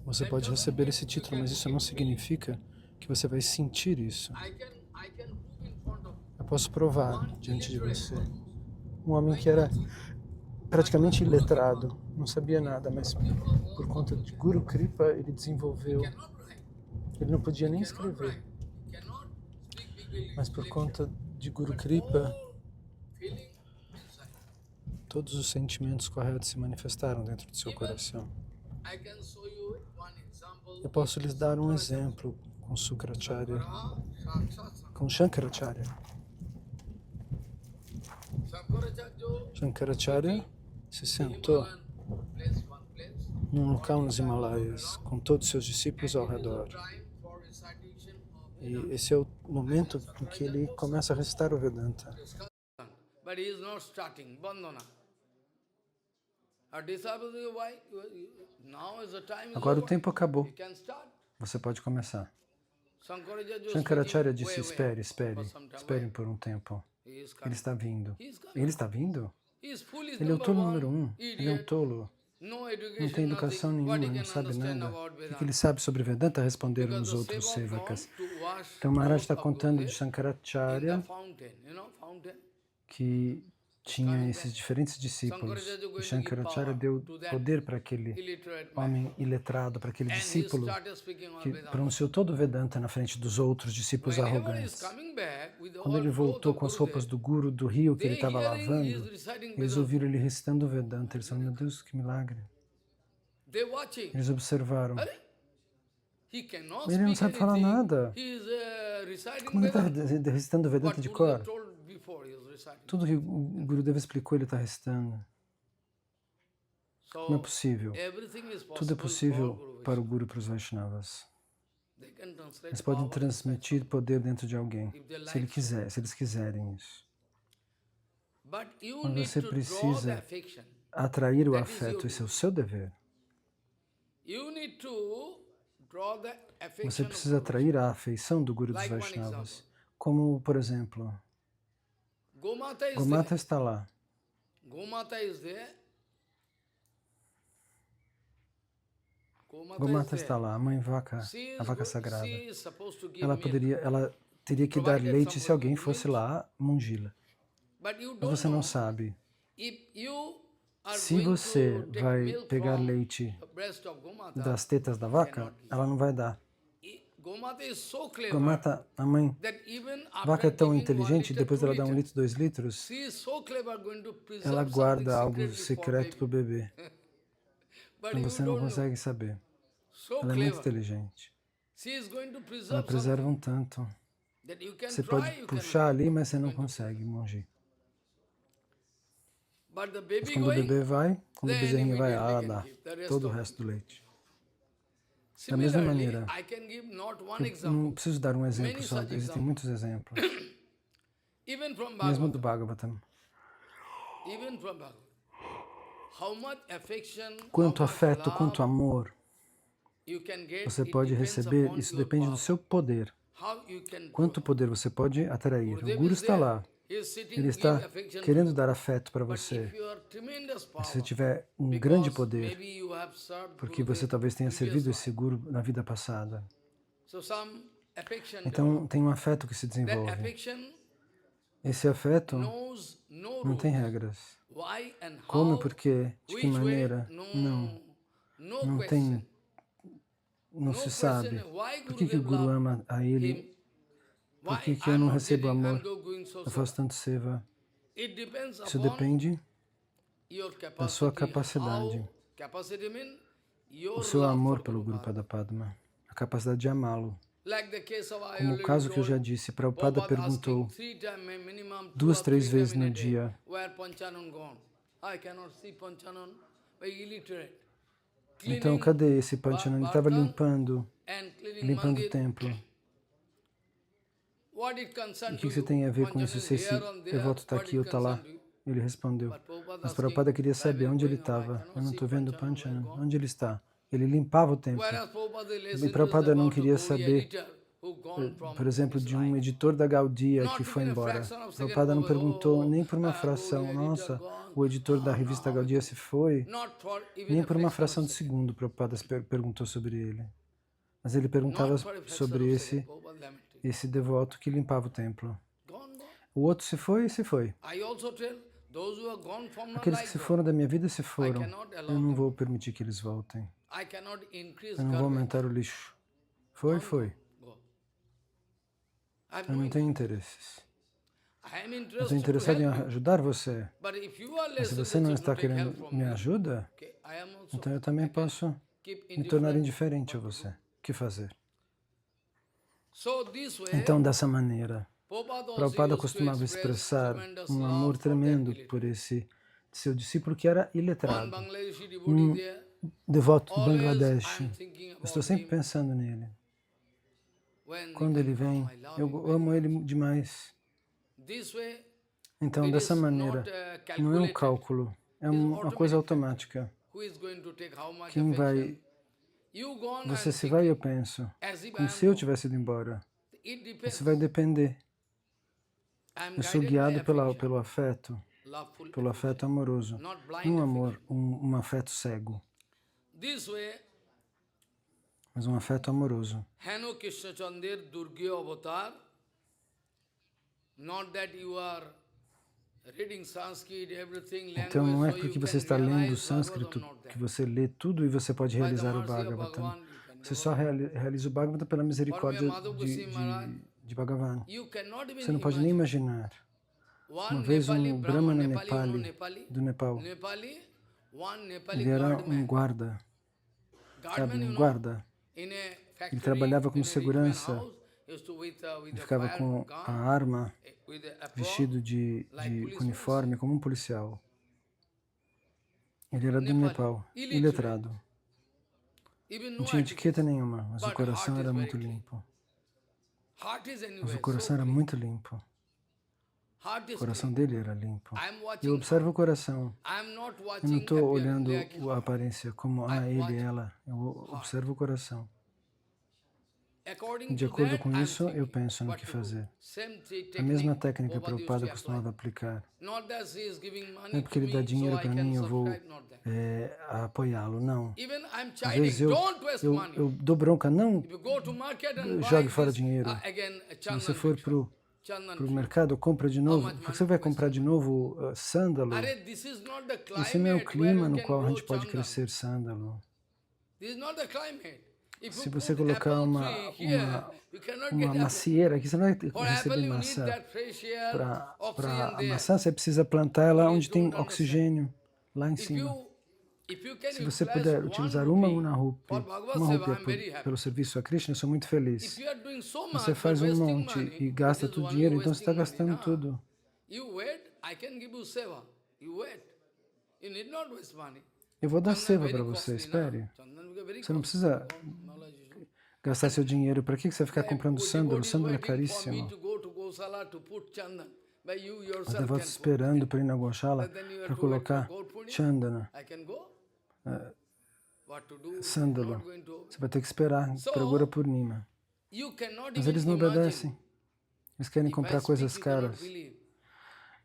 [SPEAKER 2] Você pode receber esse título, mas isso não significa que você vai sentir isso.
[SPEAKER 1] I can prove in front of
[SPEAKER 2] Eu posso provar diante de você. Um homem que era praticamente iletrado, não sabia nada, mas por conta de Guru Kripa ele desenvolveu.
[SPEAKER 1] cannot write,
[SPEAKER 2] Ele não podia nem escrever,
[SPEAKER 1] cannot speak big English.
[SPEAKER 2] mas por conta de Guru Kripa,
[SPEAKER 1] Feeling inside.
[SPEAKER 2] todos os sentimentos corretos se manifestaram dentro do seu coração.
[SPEAKER 1] I can show you one example.
[SPEAKER 2] Eu posso lhes dar um exemplo com Sukracharya,
[SPEAKER 1] Sakshat
[SPEAKER 2] com Shankaracharya.
[SPEAKER 1] Shankaracharya
[SPEAKER 2] Shankaracharya se sentou
[SPEAKER 1] place, one place.
[SPEAKER 2] num local nos Himalaias, com todos os seus discípulos ao redor.
[SPEAKER 1] Time for recitation of
[SPEAKER 2] E esse é o momento em que ele começa a recitar o Vedanta.
[SPEAKER 1] but he is not starting bandhana. Our disciples say, why? Now is the time.
[SPEAKER 2] Agora o tempo acabou,
[SPEAKER 1] You can start.
[SPEAKER 2] você pode começar.
[SPEAKER 1] Shankaracharya
[SPEAKER 2] Shankaracharya
[SPEAKER 1] speaking,
[SPEAKER 2] disse,
[SPEAKER 1] wait,
[SPEAKER 2] espere, espere,
[SPEAKER 1] for some time,
[SPEAKER 2] esperem por um tempo.
[SPEAKER 1] He is
[SPEAKER 2] Ele
[SPEAKER 1] coming.
[SPEAKER 2] está vindo.
[SPEAKER 1] He is coming.
[SPEAKER 2] Ele está vindo?
[SPEAKER 1] He is foolish
[SPEAKER 2] Ele é o
[SPEAKER 1] number
[SPEAKER 2] tolo
[SPEAKER 1] one,
[SPEAKER 2] número um. Ele é um
[SPEAKER 1] idiot,
[SPEAKER 2] tolo.
[SPEAKER 1] no
[SPEAKER 2] Não
[SPEAKER 1] education,
[SPEAKER 2] tem educação
[SPEAKER 1] nothing. What
[SPEAKER 2] nenhuma,
[SPEAKER 1] he
[SPEAKER 2] não
[SPEAKER 1] can
[SPEAKER 2] sabe
[SPEAKER 1] understand
[SPEAKER 2] nada.
[SPEAKER 1] about
[SPEAKER 2] O que
[SPEAKER 1] Vedanta?
[SPEAKER 2] ele sabe sobre Vedanta? Responderam
[SPEAKER 1] Because
[SPEAKER 2] os
[SPEAKER 1] the
[SPEAKER 2] outros
[SPEAKER 1] seva
[SPEAKER 2] sevakas.
[SPEAKER 1] gone to wash
[SPEAKER 2] Então Maharaj
[SPEAKER 1] out
[SPEAKER 2] está
[SPEAKER 1] of
[SPEAKER 2] contando de
[SPEAKER 1] Gurudev in
[SPEAKER 2] Shankaracharya,
[SPEAKER 1] the fountain, fountain.
[SPEAKER 2] que tinha esses diferentes discípulos. E Shankaracharya deu poder para aquele
[SPEAKER 1] Illiterate man.
[SPEAKER 2] homem iletrado, para aquele
[SPEAKER 1] And he
[SPEAKER 2] discípulo
[SPEAKER 1] started speaking on
[SPEAKER 2] que
[SPEAKER 1] Vedanta.
[SPEAKER 2] pronunciou todo o Vedanta na frente dos outros discípulos
[SPEAKER 1] Whenever he is
[SPEAKER 2] arrogantes.
[SPEAKER 1] coming back with the
[SPEAKER 2] Quando ele
[SPEAKER 1] all
[SPEAKER 2] voltou
[SPEAKER 1] clothes
[SPEAKER 2] com
[SPEAKER 1] of
[SPEAKER 2] as roupas
[SPEAKER 1] Gurudev,
[SPEAKER 2] do Guru do rio que ele
[SPEAKER 1] they
[SPEAKER 2] estava
[SPEAKER 1] hearing he is
[SPEAKER 2] lavando,
[SPEAKER 1] reciting
[SPEAKER 2] eles
[SPEAKER 1] Vedanta.
[SPEAKER 2] ouviram ele recitando o Vedanta. Eles falaram, meu Deus, que milagre.
[SPEAKER 1] They watching.
[SPEAKER 2] Eles observaram.
[SPEAKER 1] He cannot
[SPEAKER 2] Ele não
[SPEAKER 1] speak
[SPEAKER 2] sabe falar
[SPEAKER 1] anything.
[SPEAKER 2] nada.
[SPEAKER 1] He is reciting
[SPEAKER 2] Como ele está
[SPEAKER 1] Vedanta.
[SPEAKER 2] recitando o Vedanta
[SPEAKER 1] What
[SPEAKER 2] de
[SPEAKER 1] Gurudev
[SPEAKER 2] cor?
[SPEAKER 1] told before he is reciting.
[SPEAKER 2] Tudo que o Gurudeva explicou, ele está recitando. Como é
[SPEAKER 1] So
[SPEAKER 2] possível?
[SPEAKER 1] everything is
[SPEAKER 2] Tudo é
[SPEAKER 1] possible
[SPEAKER 2] possível
[SPEAKER 1] for Guru
[SPEAKER 2] para o Guru e para os Vaishnavas.
[SPEAKER 1] They can translate
[SPEAKER 2] Eles podem
[SPEAKER 1] power
[SPEAKER 2] transmitir poder dentro de alguém,
[SPEAKER 1] if they
[SPEAKER 2] se ele
[SPEAKER 1] like.
[SPEAKER 2] quiser, se eles quiserem isso.
[SPEAKER 1] But you
[SPEAKER 2] Mas
[SPEAKER 1] need
[SPEAKER 2] você
[SPEAKER 1] to draw the
[SPEAKER 2] precisa
[SPEAKER 1] affection.
[SPEAKER 2] atrair o
[SPEAKER 1] That is
[SPEAKER 2] afeto,
[SPEAKER 1] your
[SPEAKER 2] esse é o seu dever.
[SPEAKER 1] You need to draw the affection
[SPEAKER 2] Você
[SPEAKER 1] of
[SPEAKER 2] precisa
[SPEAKER 1] Guru.
[SPEAKER 2] atrair a afeição do Guru dos
[SPEAKER 1] Like one
[SPEAKER 2] Vaishnavas.
[SPEAKER 1] example.
[SPEAKER 2] Como, por exemplo,
[SPEAKER 1] Gomata is
[SPEAKER 2] Gomata
[SPEAKER 1] there.
[SPEAKER 2] está lá.
[SPEAKER 1] Gomata is there. Gomata
[SPEAKER 2] Gomata
[SPEAKER 1] is
[SPEAKER 2] está
[SPEAKER 1] there.
[SPEAKER 2] lá, a mãe vaca,
[SPEAKER 1] She
[SPEAKER 2] a vaca
[SPEAKER 1] is,
[SPEAKER 2] sagrada.
[SPEAKER 1] she is supposed to give
[SPEAKER 2] Ela
[SPEAKER 1] milk.
[SPEAKER 2] teria que dar
[SPEAKER 1] Provided
[SPEAKER 2] leite se
[SPEAKER 1] somebody
[SPEAKER 2] alguém
[SPEAKER 1] gives
[SPEAKER 2] fosse
[SPEAKER 1] milk.
[SPEAKER 2] lá mungi-la.
[SPEAKER 1] But you
[SPEAKER 2] Mas
[SPEAKER 1] don't
[SPEAKER 2] você não
[SPEAKER 1] know
[SPEAKER 2] sabe.
[SPEAKER 1] if you are
[SPEAKER 2] Se
[SPEAKER 1] going
[SPEAKER 2] você
[SPEAKER 1] to take
[SPEAKER 2] vai
[SPEAKER 1] milk
[SPEAKER 2] pegar
[SPEAKER 1] from
[SPEAKER 2] leite
[SPEAKER 1] the breast of Gomata,
[SPEAKER 2] das tetas da vaca, ela não vai dar.
[SPEAKER 1] Gomata is so clever
[SPEAKER 2] Gomata, a mãe
[SPEAKER 1] that even
[SPEAKER 2] vaca é
[SPEAKER 1] after
[SPEAKER 2] tão
[SPEAKER 1] giving 1
[SPEAKER 2] inteligente,
[SPEAKER 1] liter,
[SPEAKER 2] depois
[SPEAKER 1] 2
[SPEAKER 2] ela dá 1
[SPEAKER 1] liter,
[SPEAKER 2] litro, 2 litros,
[SPEAKER 1] she is so clever going to preserve
[SPEAKER 2] ela
[SPEAKER 1] something
[SPEAKER 2] guarda algo
[SPEAKER 1] secretly for
[SPEAKER 2] secreto para o
[SPEAKER 1] baby.
[SPEAKER 2] bebê.
[SPEAKER 1] But
[SPEAKER 2] Mas
[SPEAKER 1] you
[SPEAKER 2] você não
[SPEAKER 1] don't know.
[SPEAKER 2] consegue saber.
[SPEAKER 1] So
[SPEAKER 2] Ela é muito
[SPEAKER 1] clever.
[SPEAKER 2] inteligente.
[SPEAKER 1] She is going to
[SPEAKER 2] Ela
[SPEAKER 1] preserve
[SPEAKER 2] preserva
[SPEAKER 1] something
[SPEAKER 2] um tanto.
[SPEAKER 1] that you can
[SPEAKER 2] Você
[SPEAKER 1] try,
[SPEAKER 2] pode
[SPEAKER 1] you
[SPEAKER 2] puxar
[SPEAKER 1] cannot.
[SPEAKER 2] ali, mas você não consegue, monge.
[SPEAKER 1] But the
[SPEAKER 2] Mas
[SPEAKER 1] baby
[SPEAKER 2] quando o
[SPEAKER 1] going,
[SPEAKER 2] bebê vai, quando o
[SPEAKER 1] then
[SPEAKER 2] bezerrinho vai,
[SPEAKER 1] immediately
[SPEAKER 2] ela
[SPEAKER 1] can
[SPEAKER 2] dá
[SPEAKER 1] give the rest
[SPEAKER 2] todo o
[SPEAKER 1] of
[SPEAKER 2] resto do leite. Da
[SPEAKER 1] Similarly,
[SPEAKER 2] mesma maneira,
[SPEAKER 1] I can give not one
[SPEAKER 2] eu não
[SPEAKER 1] example,
[SPEAKER 2] preciso dar um exemplo
[SPEAKER 1] many
[SPEAKER 2] só,
[SPEAKER 1] such
[SPEAKER 2] existem
[SPEAKER 1] examples.
[SPEAKER 2] muitos exemplos.
[SPEAKER 1] Even from
[SPEAKER 2] Mesmo do
[SPEAKER 1] Bhagavatam.
[SPEAKER 2] Bhagavatam.
[SPEAKER 1] Even from Bhagavatam. How much affection,
[SPEAKER 2] Quanto
[SPEAKER 1] how much
[SPEAKER 2] afeto,
[SPEAKER 1] love
[SPEAKER 2] quanto amor
[SPEAKER 1] you can get,
[SPEAKER 2] você
[SPEAKER 1] it
[SPEAKER 2] pode
[SPEAKER 1] depends
[SPEAKER 2] receber,
[SPEAKER 1] upon
[SPEAKER 2] isso
[SPEAKER 1] your
[SPEAKER 2] depende do
[SPEAKER 1] power.
[SPEAKER 2] seu poder.
[SPEAKER 1] How you can
[SPEAKER 2] Quanto
[SPEAKER 1] draw.
[SPEAKER 2] poder você pode atrair. O
[SPEAKER 1] Gurudev
[SPEAKER 2] Guru
[SPEAKER 1] is
[SPEAKER 2] está
[SPEAKER 1] there.
[SPEAKER 2] lá.
[SPEAKER 1] He is sitting,
[SPEAKER 2] Ele está
[SPEAKER 1] give affection to
[SPEAKER 2] querendo
[SPEAKER 1] you.
[SPEAKER 2] dar afeto para
[SPEAKER 1] But
[SPEAKER 2] você.
[SPEAKER 1] if you are tremendous
[SPEAKER 2] Se
[SPEAKER 1] power,
[SPEAKER 2] você tiver um
[SPEAKER 1] because
[SPEAKER 2] grande poder,
[SPEAKER 1] maybe you have served
[SPEAKER 2] porque
[SPEAKER 1] Gurudev
[SPEAKER 2] você talvez tenha
[SPEAKER 1] previous
[SPEAKER 2] servido
[SPEAKER 1] life.
[SPEAKER 2] esse Guru na vida passada.
[SPEAKER 1] So some
[SPEAKER 2] Então tem um afeto que se desenvolve. Esse afeto não tem regras. Como e por quê? De que maneira? Não tem, não se sabe. Por que o Guru ama a ele? Por que eu não recebo amor? Eu faço tanto seva. Isso depende da sua capacidade. O seu amor pelo Guru Padapadma. A capacidade de amá-lo. Como o caso que eu já disse, Prabhupada perguntou 2, 3 vezes no dia: então, cadê esse Panchanan? Ele estava limpando o templo. O que você tem a ver com isso? Se esse devoto está aqui ou está lá? Ele respondeu. Mas Prabhupada queria saber onde ele estava. Eu não estou vendo o Panchanan. Onde ele está? Ele limpava o templo. E Prabhupada não queria saber, por exemplo, de um editor da Gaudia que foi embora. Prabhupada não perguntou nem por uma fração. Nossa, o editor da revista Gaudia se foi. Nem por uma fração de segundo Prabhupada perguntou sobre ele. Mas ele perguntava sobre esse devoto que limpava o templo. O outro se foi e se foi. Aqueles que se foram da minha vida se foram. Eu não vou permitir que eles voltem. Eu não vou aumentar o lixo. Foi, foi. Eu não tenho interesses. Eu estou interessado em ajudar você. Mas se você não está querendo minha ajuda, então eu também posso me tornar indiferente a você. O que fazer? Então, dessa maneira, Prabhupada costumava expressar um amor tremendo por esse seu discípulo que era iletrado, um devoto de Bangladesh. Eu estou sempre pensando nele. Quando ele vem, eu amo ele demais. Então, dessa maneira, não é um cálculo, é uma coisa automática. Quem vai... Você se vai, eu penso, como se eu tivesse ido embora. Isso vai depender. Eu sou guiado pelo afeto amoroso. Não um afeto cego, mas um afeto amoroso. Então não é porque você está lendo o sânscrito que você lê tudo e você pode realizar o Bhagavatam. Você só realiza o Bhagavatam pela misericórdia de Bhagavan. Você não pode nem imaginar. Uma vez um Brahmana Nepali do Nepal, ele era um guarda, sabe, um guarda. Ele trabalhava como segurança, ele ficava com a arma, vestido de uniforme, como um policial. Ele era do Nepal, iletrado. Não tinha etiqueta nenhuma, mas o coração era muito limpo. O coração dele era limpo. Eu observo o coração. Eu não estou olhando a aparência como, ele, ela. Eu observo o coração. De acordo com isso, eu penso no que fazer. A mesma técnica que o Prabhupada costumava aplicar. Não é porque ele dá dinheiro para mim, eu vou apoiá-lo, não. Às vezes eu dou bronca, não jogue fora dinheiro. Se você for para o mercado, compra de novo. Você vai comprar de novo sândalo? Esse não é o clima no qual a gente pode crescer sândalo. Se você colocar uma macieira aqui, você não vai receber maçã. Para a maçã, você precisa plantar ela onde tem oxigênio, lá em cima. Se você puder utilizar uma rúpia pelo serviço a Krishna, eu sou muito feliz. Você faz um monte e gasta todo o dinheiro, então você está gastando tudo. Eu vou dar seva para você, espere. Você não precisa gastar seu dinheiro. Para que você vai ficar comprando sândalo? Sândalo é caríssimo. Os devotos esperando para ir na Goshala para colocar chandana, sândalo. Você vai ter que esperar para Gora Purnima. Mas eles não obedecem. Eles querem comprar coisas caras.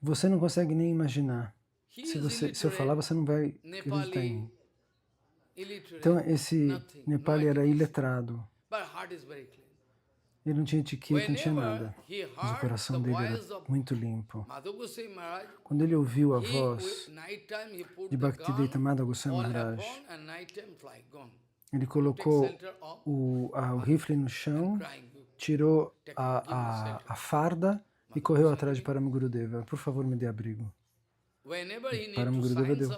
[SPEAKER 2] Você não consegue nem imaginar. Se eu falar, você não vai acreditar em mim. Então, esse Nepali era iletrado, Ele não tinha etiqueta, não tinha nada. Mas o coração dele era muito limpo. Quando ele ouviu a voz de Bhaktivedanta Madhava Goswami Maharaj, ele colocou o rifle no chão, tirou a farda e correu atrás de Parama Gurudeva. Por favor, me dê abrigo. Parama Gurudeva deu.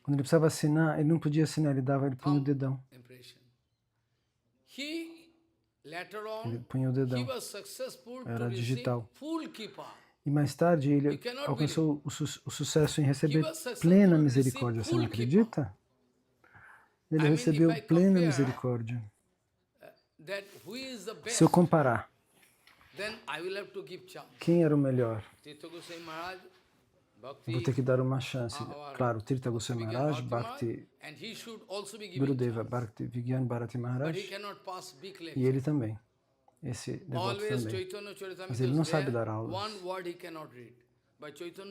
[SPEAKER 2] Quando ele precisava assinar, ele não podia assinar, ele punha o dedão. Ele punha o dedão. Era digital. E mais tarde ele alcançou o sucesso em receber plena misericórdia. Você não acredita? Ele recebeu plena misericórdia. Se eu comparar quem era o melhor, vou ter que dar uma chance. Claro, Tirtha Goswami Maharaj, Bhakti Gurudeva, Bhakti Vigyan Bharati Maharaj, e ele também, esse devoto também. Mas ele não sabe dar aulas.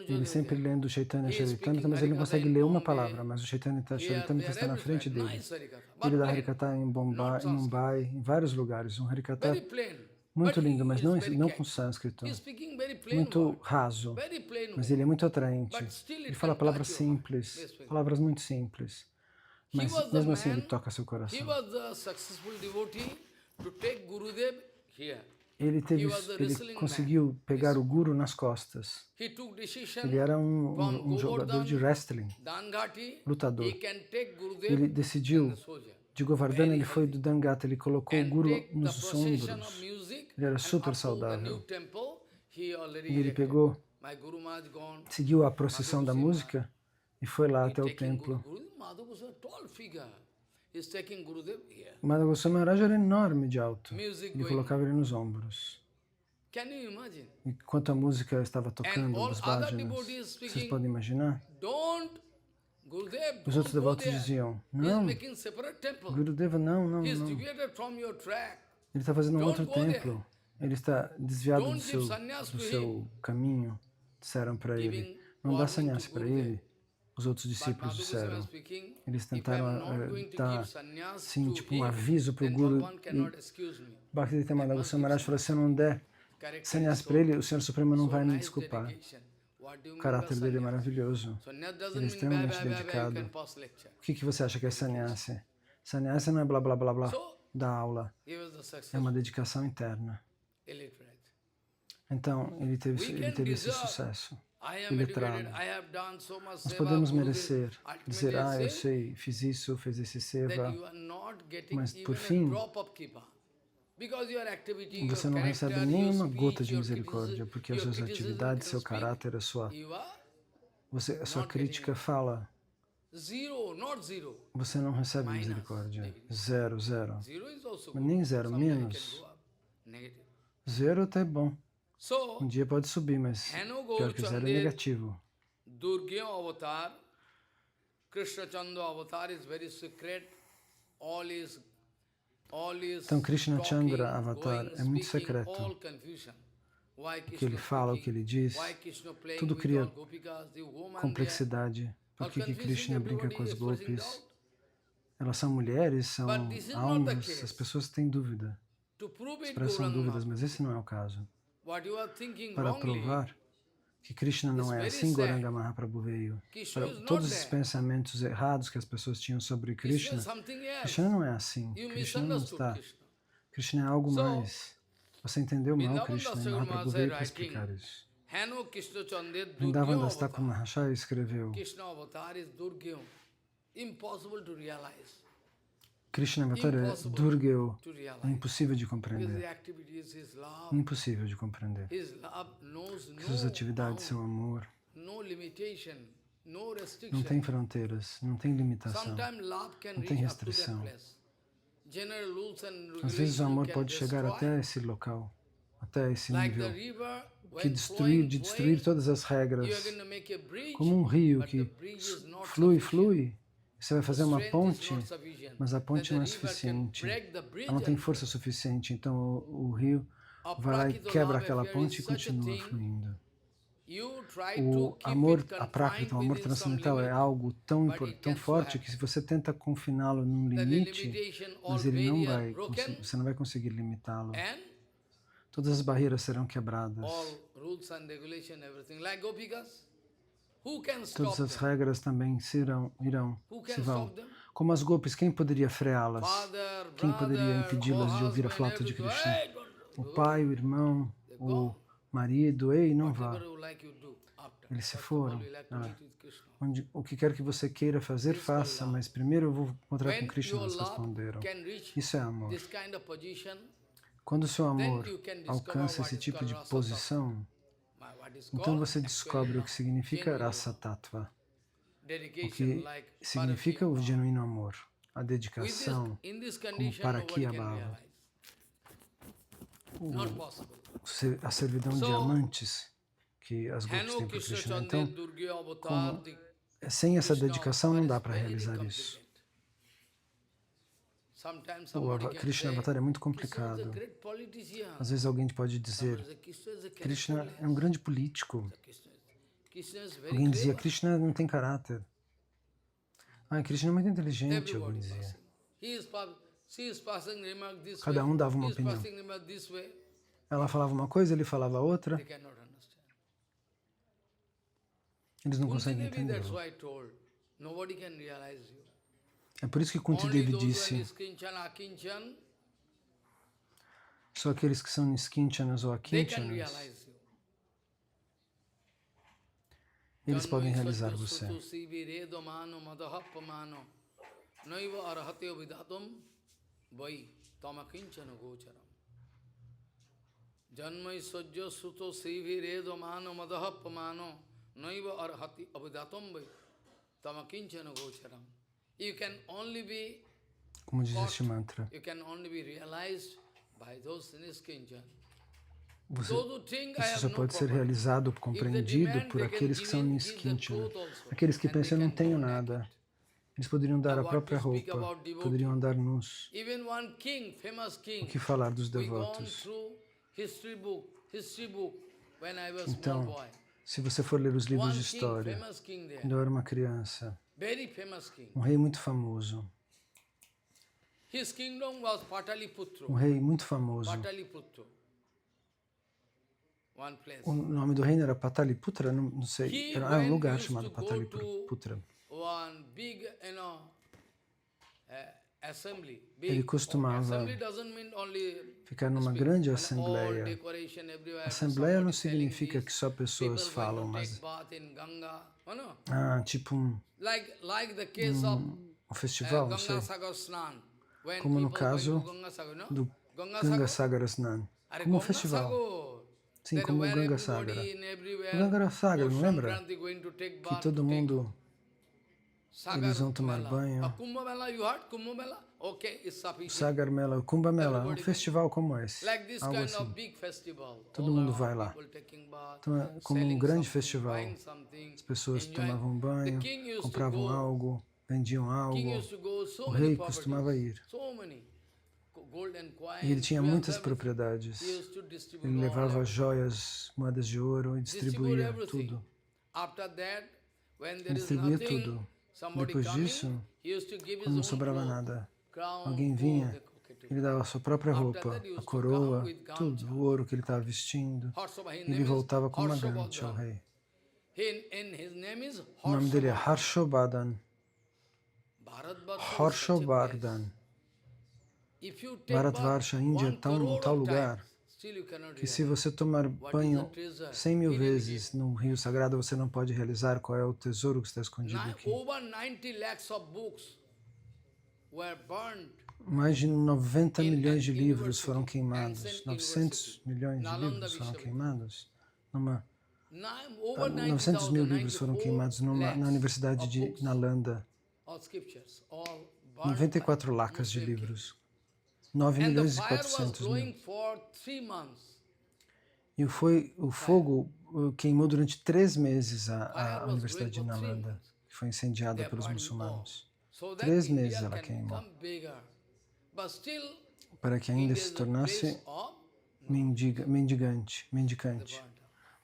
[SPEAKER 2] Ele sempre lendo o Chaitanya Charitamrita, mas ele não consegue ler uma palavra, mas o Chaitanya Charitamrita está na frente dele. Ele dá Harikata em Mumbai, em vários lugares. Um Harikata muito lindo, mas não com sânscrito. Muito raso, mas ele é muito atraente. Ele fala palavras simples, palavras muito simples. Mas mesmo assim ele toca seu coração. Ele conseguiu pegar o Guru nas costas. Ele era um jogador de wrestling, lutador. Ele decidiu, de Govardhana ele foi do Dangata, ele colocou o Guru nos ombros. Ele era super saudável. E ele pegou, seguiu a procissão da música e foi lá até o templo. O Madhava Goswami Maharaj era enorme de alto. Ele colocava ele nos ombros. Enquanto a música estava tocando, os bhajanas, vocês podem imaginar? Os outros devotos diziam, não, Gurudeva, não. Ele está fazendo um outro templo. Ele está desviado do seu caminho. Disseram para ele, não dá sannyasi para ele. Os outros discípulos disseram. Eles tentaram dar, sim, tipo um aviso para o Guru. Bhaktivedanta Madhava Goswami Maharaj falou, se eu não der sannyasi para ele, o Senhor Supremo não vai me desculpar. O caráter dele é maravilhoso. Ele é extremamente dedicado. O que você acha que é sannyasi? Sannyasi não é blá blá blá blá da aula. É uma dedicação interna. Então, ele teve esse sucesso. Iletrado. Nós podemos merecer, dizer, eu sei, fiz isso, fiz esse seva, mas por fim, você não recebe nenhuma gota de misericórdia, porque as suas atividades, seu caráter, a sua crítica fala, você não recebe misericórdia. Zero. Mas nem zero, menos. Zero até é bom. Um dia pode subir, mas pior que zero é negativo.
[SPEAKER 1] Durgya Avatar, Krishna Chandra Avatar is very secret.
[SPEAKER 2] Então, Krishna Chandra Avatar é muito secreto. O que ele fala, o que ele diz, tudo cria complexidade. Por que Krishna brinca com as gopis? Elas são mulheres, são almas, as pessoas têm dúvida, expressam dúvidas, mas esse não é o caso. Para provar que Krishna não é assim, Gauranga Mahaprabhu veio. Para todos os pensamentos errados que as pessoas tinham sobre Krishna, Krishna não é assim. Krishna não está. Krishna é algo mais. Você entendeu mal Krishna e Mahaprabhu veio para explicar isso. Vrindavan Das Thakur Mahasaya escreveu: Krishna Avatar é Durgyo, é impossível de compreender. Impossível de compreender. Suas atividades, seu amor, não tem fronteiras, não tem limitação, não tem restrição. Às vezes o amor pode chegar até esse local, até esse nível, que destruir todas as regras, como um rio que flui. Você vai fazer uma ponte, mas a ponte não é suficiente. Ela não tem força suficiente, então o rio vai lá e quebra aquela ponte e continua fluindo. O amor aprákrita, o amor transcendental é algo tão forte que se você tenta confiná-lo num limite, mas ele não vai você não vai conseguir limitá-lo. Todas as barreiras serão quebradas. Todas as regras também irão, se vão. Como as gopis, quem poderia freá-las? Quem poderia impedi-las de ouvir a flauta de Krishna? O pai, o irmão, o marido, ei, não vá. Eles se foram. O que quer que você queira fazer, faça, mas primeiro eu vou encontrar com Krishna, eles responderam. Isso é amor. Quando o seu amor alcança esse tipo de posição, então você descobre o que significa Rasa Tattva, o que significa o genuíno amor, a dedicação, como Parakyabhava, a servidão de amantes que as gopis têm para Krishna. Então, sem essa dedicação não dá para realizar isso. O Krishna Avatar é muito complicado. Às vezes alguém pode dizer, Krishna é um grande político. Alguém dizia, Krishna não tem caráter. Krishna é muito inteligente, alguém dizia. Cada um dava uma opinião. Ela falava uma coisa, ele falava outra. Eles não conseguem entender. É por isso que Kunti Devi disse, só aqueles que são niskinchanas ou akinchanas, eles podem realizar você. Como diz este mantra, isso só pode ser realizado, compreendido por aqueles que são niskinchana. Aqueles que pensam, eu não tenho nada. Eles poderiam dar a própria roupa, poderiam andar nus. O que falar dos devotos? Então, se você for ler os livros de história, quando eu era uma criança, um rei muito famoso, o nome do reino era Pataliputra, não sei, era um lugar chamado Pataliputra. Ele costumava ficar numa grande assembleia. Assembleia não significa que só pessoas falam, mas tipo um festival, não sei. Como no caso do Ganga Sagara Snan. Como um festival. Sim, como o Ganga Sagara. O Ganga Sagara, não lembra? Que todo mundo, eles vão tomar banho. O Sagar Mela, o Kumbh Mela, um festival como esse. Algo assim. Todo mundo vai lá. Então, é como um grande festival. As pessoas tomavam banho, compravam algo, vendiam algo. O rei costumava ir. E ele tinha muitas propriedades. Ele levava joias, moedas de ouro e distribuía tudo. Ele distribuía tudo. Depois disso, quando não sobrava nada, alguém vinha, ele dava a sua própria roupa, a coroa, tudo, o ouro que ele estava vestindo. Ele voltava como Magante ao rei. O nome dele é Harshobardhan. Harshobardhan. Bharatvarsha, Índia, é um tal lugar que se você tomar banho 100.000 vezes no rio sagrado, você não pode realizar qual é o tesouro que está escondido aqui. Mais de 90 milhões de livros foram queimados. 900 milhões de livros foram queimados. 900 mil livros foram queimados na Universidade de Nalanda. 94 lacas de livros. 9.400.000. E o fogo queimou durante 3 meses a Universidade de Nalanda, que foi incendiada pelos muçulmanos. 3 meses ela queimou, para que ainda se tornasse mendicante.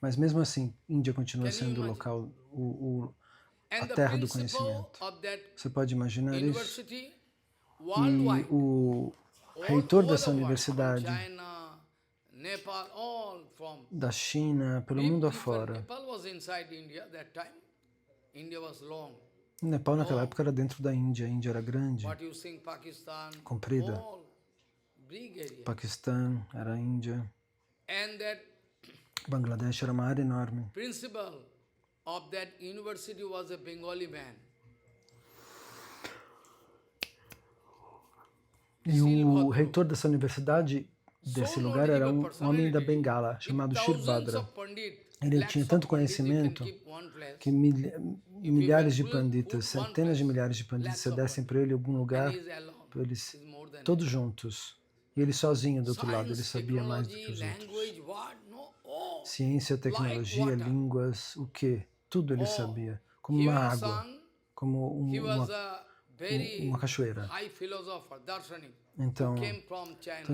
[SPEAKER 2] Mas mesmo assim, Índia continua sendo o local, a terra do conhecimento. Você pode imaginar isso? E o reitor dessa universidade, da China, pelo mundo afora. O Nepal naquela época era dentro da Índia. A Índia era grande, comprida. Paquistão era a Índia. Bangladesh era uma área enorme. E o reitor dessa universidade, desse lugar, era um homem da Bengala, chamado Shirbhadra. Ele tinha tanto conhecimento que milhares de panditas, centenas de milhares de panditas, se dessem para ele em algum lugar, eles todos juntos. E ele sozinho do outro lado, ele sabia mais do que os outros. Ciência, tecnologia, línguas, o quê? Tudo ele sabia. Como uma água, como uma cachoeira. Então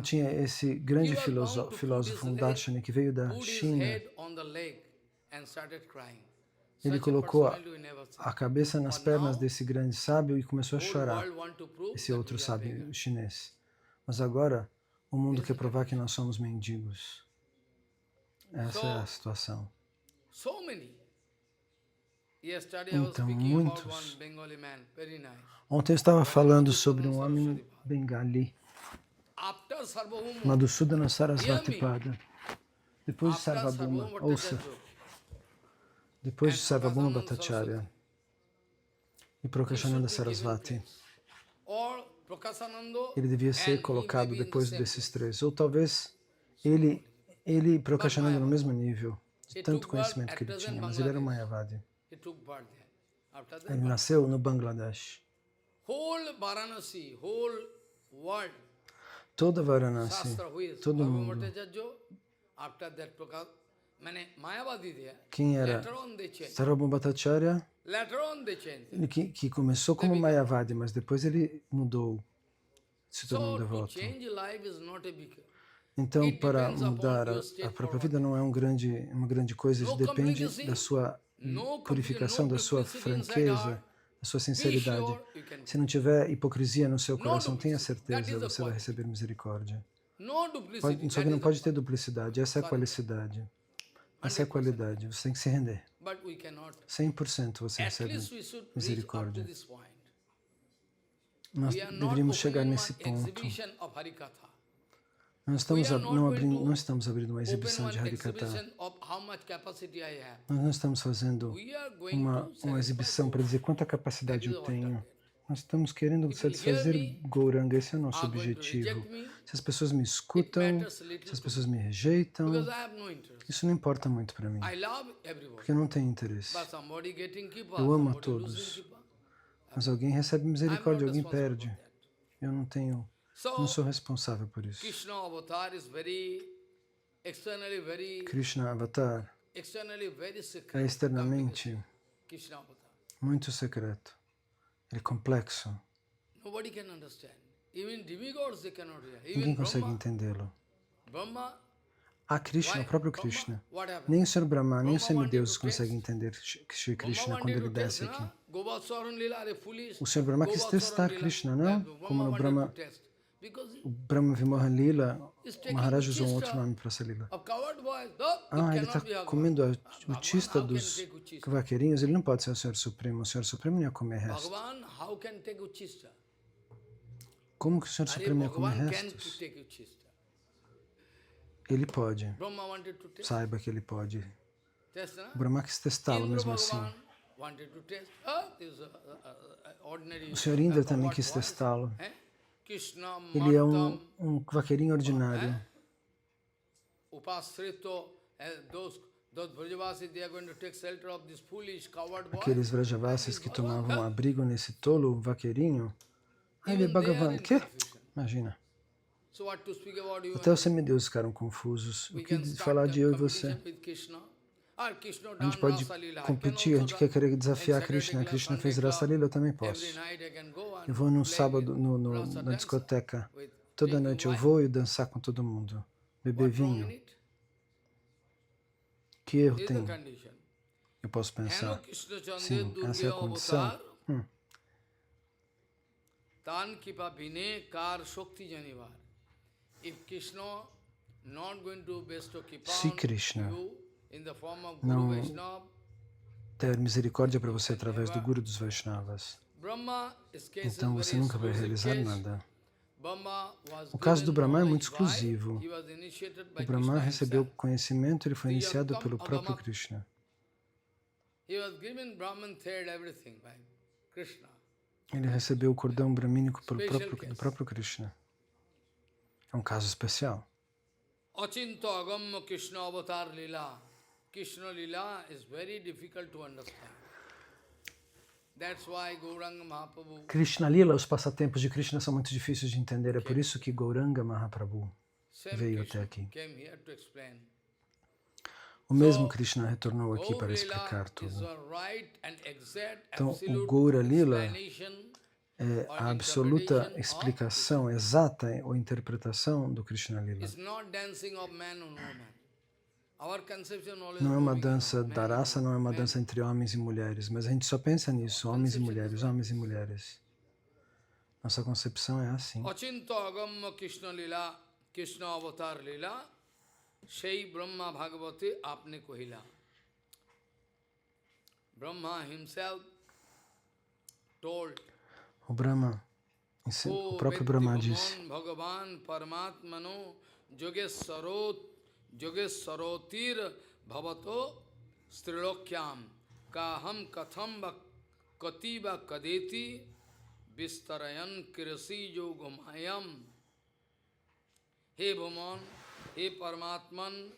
[SPEAKER 2] tinha esse grande filósofo, um Darshanik, que veio da China. Ele colocou a cabeça nas pernas desse grande sábio e começou a chorar, esse outro sábio chinês. Mas agora, o mundo quer provar que nós somos mendigos. Essa é a situação. Então, muitos. Ontem eu estava falando sobre um homem bengali, Madhusudana Sarasvati Pada. Depois de Sarvabhauma, ouça, depois de Sarvabhauma Bhattacharya e Prakashananda Sarasvati, ele devia ser colocado depois desses três. Ou talvez ele e Prakashananda no mesmo nível, de tanto conhecimento que ele tinha, mas ele era um Mayavadi. Ele nasceu no Bangladesh. Toda Varanasi, todo mundo. Quem era Sarvabhauma Bhattacharya, que começou como Mayavadi, mas depois ele mudou, se tornou um devoto. Então, para mudar a própria vida não é uma grande coisa, isso depende da sua purificação, da sua franqueza, da sua sinceridade. Se não tiver hipocrisia no seu coração, tenha certeza, você vai receber misericórdia. Só que não pode ter duplicidade, essa é a qualidade. Essa é a qualidade, você tem que se render. 100% você recebe misericórdia. Nós deveríamos chegar nesse ponto. Nós não estamos abrindo uma exibição de Harikatha. Nós não estamos fazendo uma exibição para dizer quanta capacidade eu tenho. Nós estamos querendo satisfazer Gauranga, esse é o nosso objetivo. Se as pessoas me escutam, se as pessoas me rejeitam, isso não importa muito para mim, porque eu não tenho interesse. Eu amo a todos, mas alguém recebe misericórdia, alguém perde. Eu não sou responsável por isso. Krishna Avatar é externamente muito secreto. Ele é complexo. Ninguém consegue entendê-lo. A Krishna, o próprio Krishna. Nem o Sr. Brahma, nem os semideuses conseguem entender Shri Krishna quando ele desce aqui. O Sr. Brahma quis testar Krishna, não? Como no Brahma, o Brahma Vimohan Lila, o Maharaj usou um outro nome para essa lila. Ele está comendo o tista dos vaqueirinhos, ele não pode ser o Senhor Supremo. O Senhor Supremo não ia comer restos. Como que o Senhor Supremo ia comer restos? Ele pode. Saiba que ele pode. O Brahma quis testá-lo mesmo assim. O Sr. Indra também quis testá-lo. Ele é um vaqueirinho ordinário. Aqueles Vrajavasis que tomavam abrigo nesse tolo vaqueirinho. Ele é Bhagavan. Quê? Imagina. Até os semideuses ficaram confusos. O que falar de eu e você? A gente pode competir, a gente quer querer desafiar Krishna. Krishna fez Rasa Lila, eu também posso. Eu vou num sábado na discoteca. Toda noite eu vou e dançar com todo mundo. Beber vinho. Que erro
[SPEAKER 1] This is
[SPEAKER 2] tem?
[SPEAKER 1] the condition.
[SPEAKER 2] Eu posso pensar,
[SPEAKER 1] Krishna Chandra
[SPEAKER 2] sim, essa é a condição.
[SPEAKER 1] Tan kipa bine kar shokti janivar. If Krishna not going to bestow kipa
[SPEAKER 2] Se
[SPEAKER 1] on
[SPEAKER 2] Krishna
[SPEAKER 1] you in the form of Guru
[SPEAKER 2] não
[SPEAKER 1] Vaishnava,
[SPEAKER 2] der misericórdia para você através do Guru dos Vaishnavas,
[SPEAKER 1] Brahma's case is
[SPEAKER 2] então você
[SPEAKER 1] very
[SPEAKER 2] nunca vai
[SPEAKER 1] exclusive
[SPEAKER 2] realizar
[SPEAKER 1] case.
[SPEAKER 2] nada.
[SPEAKER 1] Brahma was
[SPEAKER 2] O caso do
[SPEAKER 1] given
[SPEAKER 2] Brahma é muito
[SPEAKER 1] knowledge by,
[SPEAKER 2] exclusivo.
[SPEAKER 1] he was initiated by
[SPEAKER 2] O Brahma
[SPEAKER 1] Krishna
[SPEAKER 2] recebeu
[SPEAKER 1] himself.
[SPEAKER 2] conhecimento, ele foi
[SPEAKER 1] The
[SPEAKER 2] iniciado
[SPEAKER 1] outcome
[SPEAKER 2] pelo
[SPEAKER 1] of
[SPEAKER 2] próprio
[SPEAKER 1] Brahma,
[SPEAKER 2] Krishna.
[SPEAKER 1] he was given Brahman thread everything by Krishna.
[SPEAKER 2] Ele recebeu o cordão bramínico
[SPEAKER 1] Special
[SPEAKER 2] do
[SPEAKER 1] case.
[SPEAKER 2] próprio Krishna. É um caso especial.
[SPEAKER 1] Achinta agamma Krishna avatar lila. Krishna lila is very difficult to understand. That's why Gauranga Mahaprabhu
[SPEAKER 2] Krishna Lila, os passatempos de Krishna são muito difíceis de entender. É por isso que Gauranga Mahaprabhu veio até aqui.
[SPEAKER 1] came here to explain.
[SPEAKER 2] O mesmo Krishna retornou aqui para explicar tudo. Então, o Gaura Lila é a absoluta explicação exata ou interpretação do Krishna Lila. Não é uma dança da raça, não é uma dança entre homens e mulheres, mas a gente só pensa nisso, homens e mulheres, homens e mulheres. Nossa concepção é assim.
[SPEAKER 1] Achinta agamma Krishna Lila, Krishna avatar Lila, Shei Brahma Bhagavate apne kohila. Brahma himself told,
[SPEAKER 2] O Brahma, o próprio Brahma disse:
[SPEAKER 1] Bhagavan Paramatmano Yogeswarotir Bhavato Strilokyam Kaham Katham Katiba Kadeti Vistarayan Kirasi Yogamayam. He Bhaman, He Paramatman,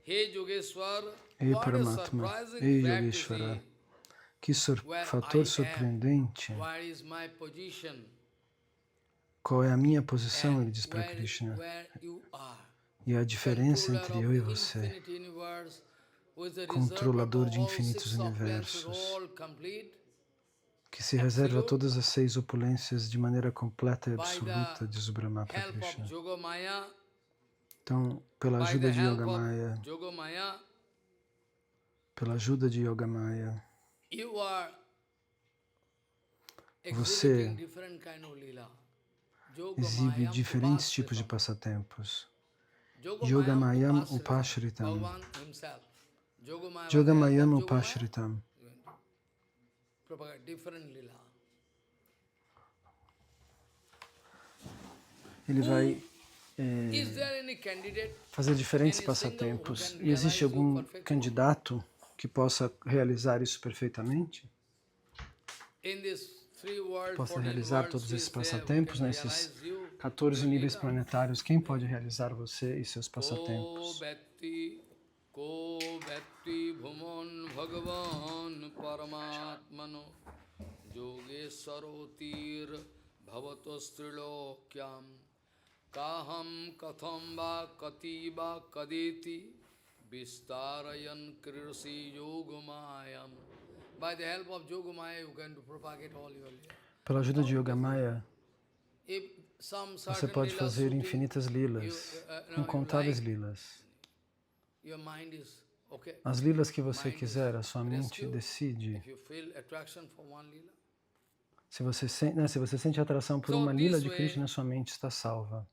[SPEAKER 1] He Yogeshwar,
[SPEAKER 2] Ei
[SPEAKER 1] what a
[SPEAKER 2] Paramatma,
[SPEAKER 1] surprising
[SPEAKER 2] ei
[SPEAKER 1] fact is
[SPEAKER 2] Yogeshwara,
[SPEAKER 1] he,
[SPEAKER 2] que
[SPEAKER 1] where
[SPEAKER 2] fator
[SPEAKER 1] I
[SPEAKER 2] surpreendente.
[SPEAKER 1] am, where is my position,
[SPEAKER 2] Qual é a minha posição, ele diz
[SPEAKER 1] and
[SPEAKER 2] para Krishna.
[SPEAKER 1] where you are.
[SPEAKER 2] E a diferença
[SPEAKER 1] Controller
[SPEAKER 2] entre
[SPEAKER 1] of
[SPEAKER 2] eu e
[SPEAKER 1] the
[SPEAKER 2] você,
[SPEAKER 1] infinite universe, with the
[SPEAKER 2] controlador
[SPEAKER 1] reserve
[SPEAKER 2] de
[SPEAKER 1] of all
[SPEAKER 2] infinitos
[SPEAKER 1] six opulence,
[SPEAKER 2] universos,
[SPEAKER 1] all complete,
[SPEAKER 2] que se reserva todas as 6 opulências de maneira completa e absoluta, diz o Brahma para
[SPEAKER 1] help of
[SPEAKER 2] Krishna.
[SPEAKER 1] Yogamaya,
[SPEAKER 2] Então, pela
[SPEAKER 1] by
[SPEAKER 2] ajuda
[SPEAKER 1] the
[SPEAKER 2] de
[SPEAKER 1] help
[SPEAKER 2] Yogamaya,
[SPEAKER 1] of Yogamaya, you are
[SPEAKER 2] você
[SPEAKER 1] exhibiting different kind of lila.
[SPEAKER 2] exibe
[SPEAKER 1] Yogamayam
[SPEAKER 2] diferentes tipos de
[SPEAKER 1] upasritam.
[SPEAKER 2] passatempos.
[SPEAKER 1] Yogamayam
[SPEAKER 2] Yogamayam Upashritam.
[SPEAKER 1] Bhagavan himself.
[SPEAKER 2] Yogamayam Upashritam.
[SPEAKER 1] Propagate different lila.
[SPEAKER 2] Ele vai
[SPEAKER 1] Is there any candidate
[SPEAKER 2] fazer diferentes passatempos. E existe algum candidato que possa realizar isso perfeitamente?
[SPEAKER 1] in this three world,
[SPEAKER 2] Possa
[SPEAKER 1] 14
[SPEAKER 2] realizar
[SPEAKER 1] world
[SPEAKER 2] todos esses
[SPEAKER 1] spheres there, we
[SPEAKER 2] passatempos
[SPEAKER 1] can
[SPEAKER 2] nesses
[SPEAKER 1] realize you,
[SPEAKER 2] 14
[SPEAKER 1] your
[SPEAKER 2] níveis
[SPEAKER 1] lila.
[SPEAKER 2] planetários. Quem pode realizar você e seus passatempos?
[SPEAKER 1] Ko Bhakti Bhuman Bhagavan Paramatmano Yogeswarotir Bhavatos Trilokyam Kaham Katham Va Kati Va Kadeti Vistarayan Kirsi Yogamayam. By the help of Yogamaya, you can propagate all your lila.
[SPEAKER 2] Pela ajuda de Yogamaya,
[SPEAKER 1] If some
[SPEAKER 2] você
[SPEAKER 1] certain
[SPEAKER 2] pode
[SPEAKER 1] lila
[SPEAKER 2] fazer
[SPEAKER 1] suiting,
[SPEAKER 2] infinitas lilas, incontáveis lilas.
[SPEAKER 1] your mind is okay.
[SPEAKER 2] As lilas que você quiser, a sua mente decide.
[SPEAKER 1] If you feel attraction for one lila,
[SPEAKER 2] Se você sente atração por uma lila de Krishna, sua mente está salva.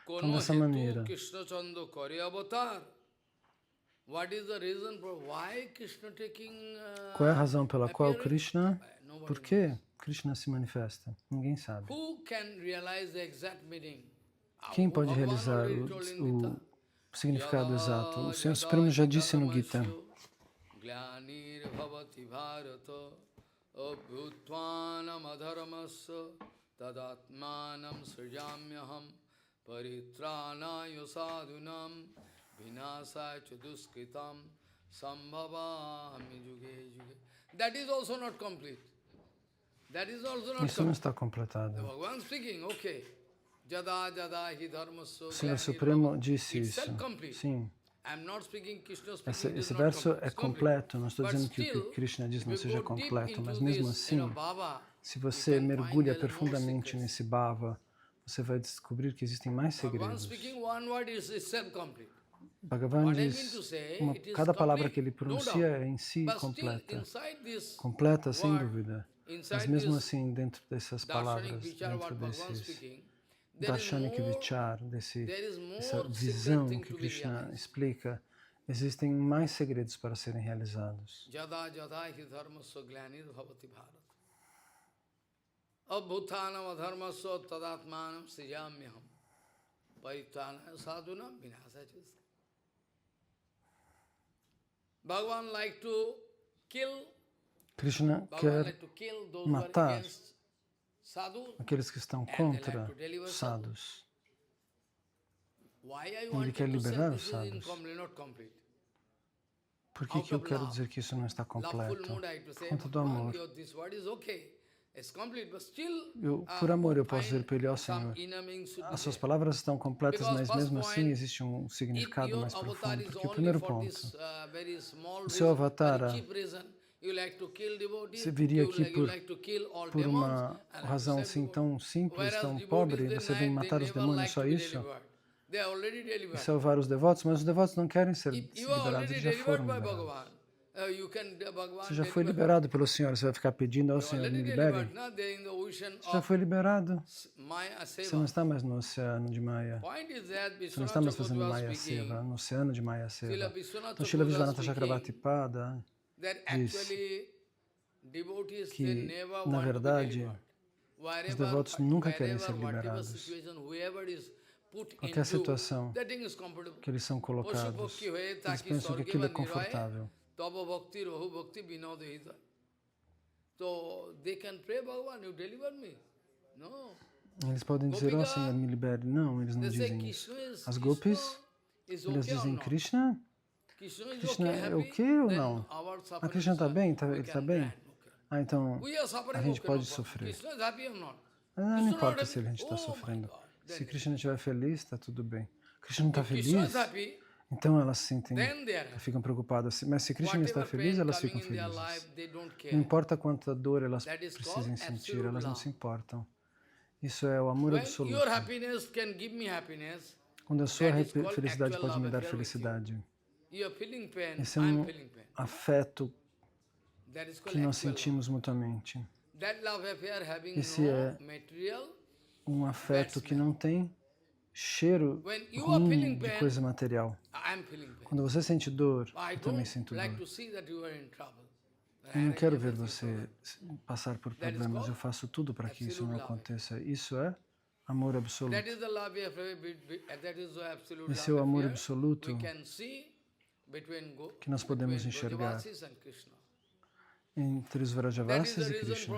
[SPEAKER 2] Então, dessa maneira,
[SPEAKER 1] Krishna Chandra Kari Avatar. What is the reason for why Krishna taking
[SPEAKER 2] qual é a razão pela qual
[SPEAKER 1] appearance?
[SPEAKER 2] Krishna,
[SPEAKER 1] Nobody
[SPEAKER 2] por que Krishna se manifesta? Ninguém sabe.
[SPEAKER 1] Who can realize the exact meaning?
[SPEAKER 2] Quem pode
[SPEAKER 1] Bhagavan
[SPEAKER 2] realizar
[SPEAKER 1] already told in Gita.
[SPEAKER 2] o significado exato? O Senhor Supremo já disse no Gita.
[SPEAKER 1] Glanir bhavati bharata abhutvanam adharmassa tadatmanam srijamyaham paritranaya sadhunam vinasaya chaduskritam sambhavami juge juge. That is also not complete. That is also not
[SPEAKER 2] Isso não
[SPEAKER 1] complete.
[SPEAKER 2] está completado.
[SPEAKER 1] Bhagavan speaking, okay. Jada jada hi dharmasso.
[SPEAKER 2] O Senhor Supremo disse isso. Sim. Esse verso é completo. Não estou dizendo que o que Krishna diz não seja completo, mas mesmo assim, se você mergulha profundamente nesse bhava, você vai descobrir que existem mais segredos. Bhagavan diz, cada palavra que ele pronuncia é em si completa sem dúvida. Mas mesmo assim, dentro dessas palavras, dentro desses darshanik vichar, dessa visão que Krishna explica, existem mais segredos para serem realizados.
[SPEAKER 1] Abhutanam adharmasya tadatmanam srijamyaham paritana sadhunam vinasachis. Bhagavan like to kill,
[SPEAKER 2] Krishna quer matar aqueles que estão contra os sadhus. Ele quer liberar os sadhus. Por que eu quero dizer que isso não está completo? Por conta do amor. Por amor eu posso dizer para ele, ó Senhor, as suas palavras estão completas, mas mesmo assim existe um significado mais profundo. Porque o primeiro ponto, o seu avatar, você viria aqui por uma razão assim tão simples, tão pobre, você vem matar os demônios, só isso? E salvar os devotos, mas os devotos não querem ser liberados, eles já foram liberados. Você já foi liberado pelo Senhor, você vai ficar pedindo ao Senhor, me libere? Você já foi liberado. Você não está mais no oceano de Maya. Você não está mais fazendo Maya Seva, no oceano de Maya Seva. Então, Srila Vishwanatha Chakravarti Pada diz que, na verdade, os devotos nunca querem ser liberados. Qualquer situação que eles são colocados, eles pensam que aquilo é confortável. Eles podem dizer, ó Senhor, me libere. Não, eles não dizem isso. As gopis, eles dizem, Krishna é o quê ou não? A Krishna está bem? Ele está bem? Então a gente pode sofrer. Não importa se a gente está sofrendo. Se Krishna estiver feliz, está tudo bem. Krishna não está feliz? Então elas sentem, ficam preocupadas. Mas se Krishna está feliz, elas ficam felizes. Não importa quanta dor elas precisem sentir, elas não se importam. Isso é o amor absoluto. Quando a sua felicidade pode me dar felicidade. Esse é um afeto que nós sentimos mutuamente. Esse é um afeto que não tem cheiro ruim de coisa material. Quando você sente dor, eu também sinto dor. Eu não quero ver você passar por problemas, eu faço tudo para que isso não aconteça. Isso é amor absoluto. Esse é o amor absoluto que nós podemos enxergar entre os Vrajavasis e Krishna.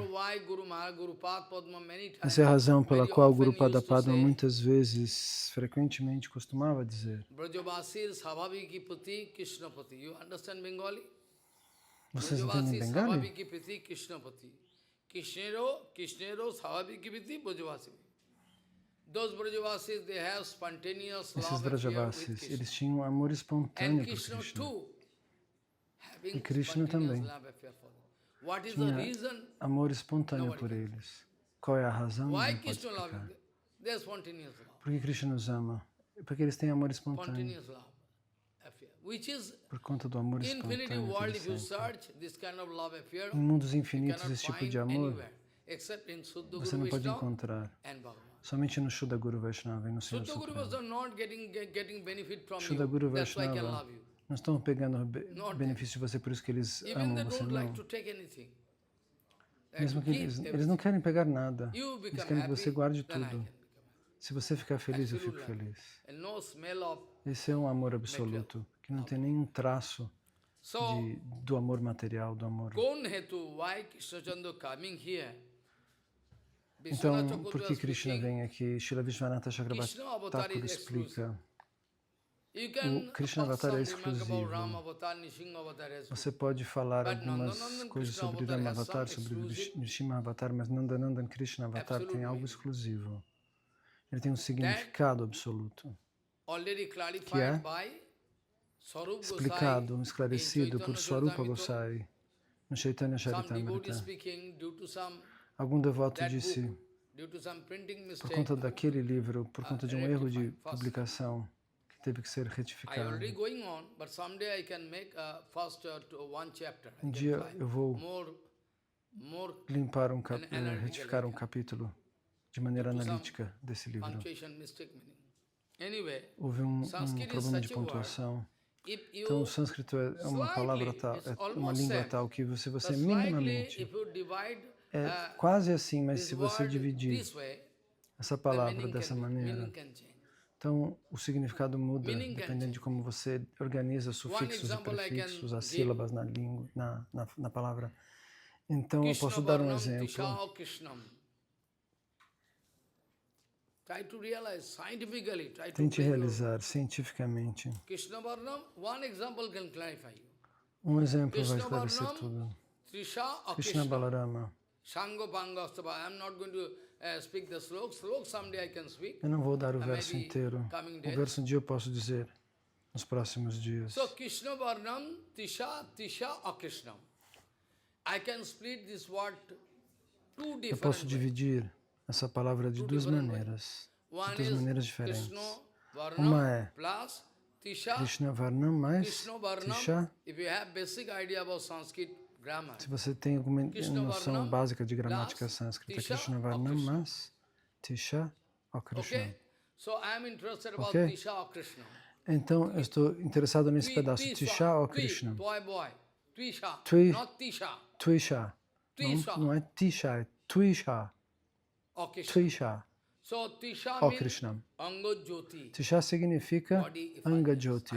[SPEAKER 2] Essa é a razão pela qual o Guru Pada Padma muitas vezes, frequentemente, costumava dizer: vocês entendem Bengali? Esses Vrajavasis, eles tinham amor espontâneo por Krishna. E Krishna também tinha amor espontâneo por eles. Qual é a razão? Não pode explicar. Por que Krishna nos ama? Porque eles têm amor espontâneo. Por conta do amor espontâneo que eles sentem. Em mundos infinitos, esse tipo de amor você não pode encontrar. Somente no Shuddha Guru Vaishnava e no Senhor Supremo. Shuddha Guru Vaishnava não estão pegando benefício de você, por isso que eles amam você, não. Mesmo que eles não querem pegar nada. Eles querem que você guarde tudo. Se você ficar feliz, eu fico feliz. Esse é um amor absoluto, que não tem nenhum traço do amor material, do amor. Então, por que Krishna vem aqui? Srila Vishwanatha Chakravarti Thakur explica. O Krishna Avatar é exclusivo. Você pode falar algumas coisas sobre Rama Avatar, sobre Nrsimha Avatar, mas Nandanandan Krishna Avatar tem algo exclusivo. Ele tem um significado absoluto, que é explicado, esclarecido por Swarupa Gosai no Chaitanya Charitamrita. Algum devoto disse, por conta daquele livro, por conta de um erro de publicação, que teve que ser retificado. Um dia eu vou retificar um capítulo de maneira analítica desse livro. Houve um problema de pontuação. Então, o sânscrito é uma palavra tal, é uma língua tal que se você minimamente é quase assim, mas se você dividir essa palavra dessa maneira, então o significado muda dependendo de como você organiza sufixos e prefixos, as sílabas na língua, na palavra. Então, eu posso dar um exemplo. Tente realizar cientificamente. Um exemplo vai esclarecer tudo. Krishna Balarama. Eu não vou dar o verso inteiro. O verso um dia eu posso dizer nos próximos dias. Eu posso dividir essa palavra de duas maneiras diferentes. Uma é Krishna Varnam mais Tisha. Se você tem alguma noção básica de gramática sânscrita, Krishna Varnam mais Tisha ou Krishna. Ok? Então, eu estou interessado nesse pedaço, Tisha ou Krishna. Twisha. Não é Tisha, é Twisha. Twisha. Ó Krishna. Tisha significa Anga Jyoti,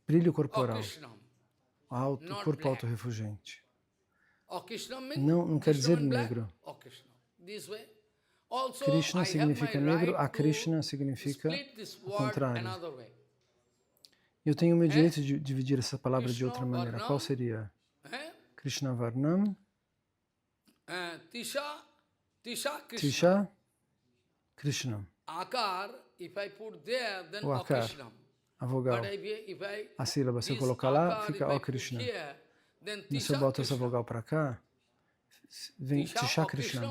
[SPEAKER 2] brilho corporal, corpo autorrefugente. Não quer dizer negro. Krishna significa negro, a Krishna significa o contrário. Eu tenho o meu direito de dividir essa palavra de outra maneira. Qual seria? Krishna Varnam. Tisha. Krishna. O akar, a vogal, a sílaba, se eu colocar lá, fica ó Krishna. E se eu boto essa vogal para cá, vem Tisha Krishna.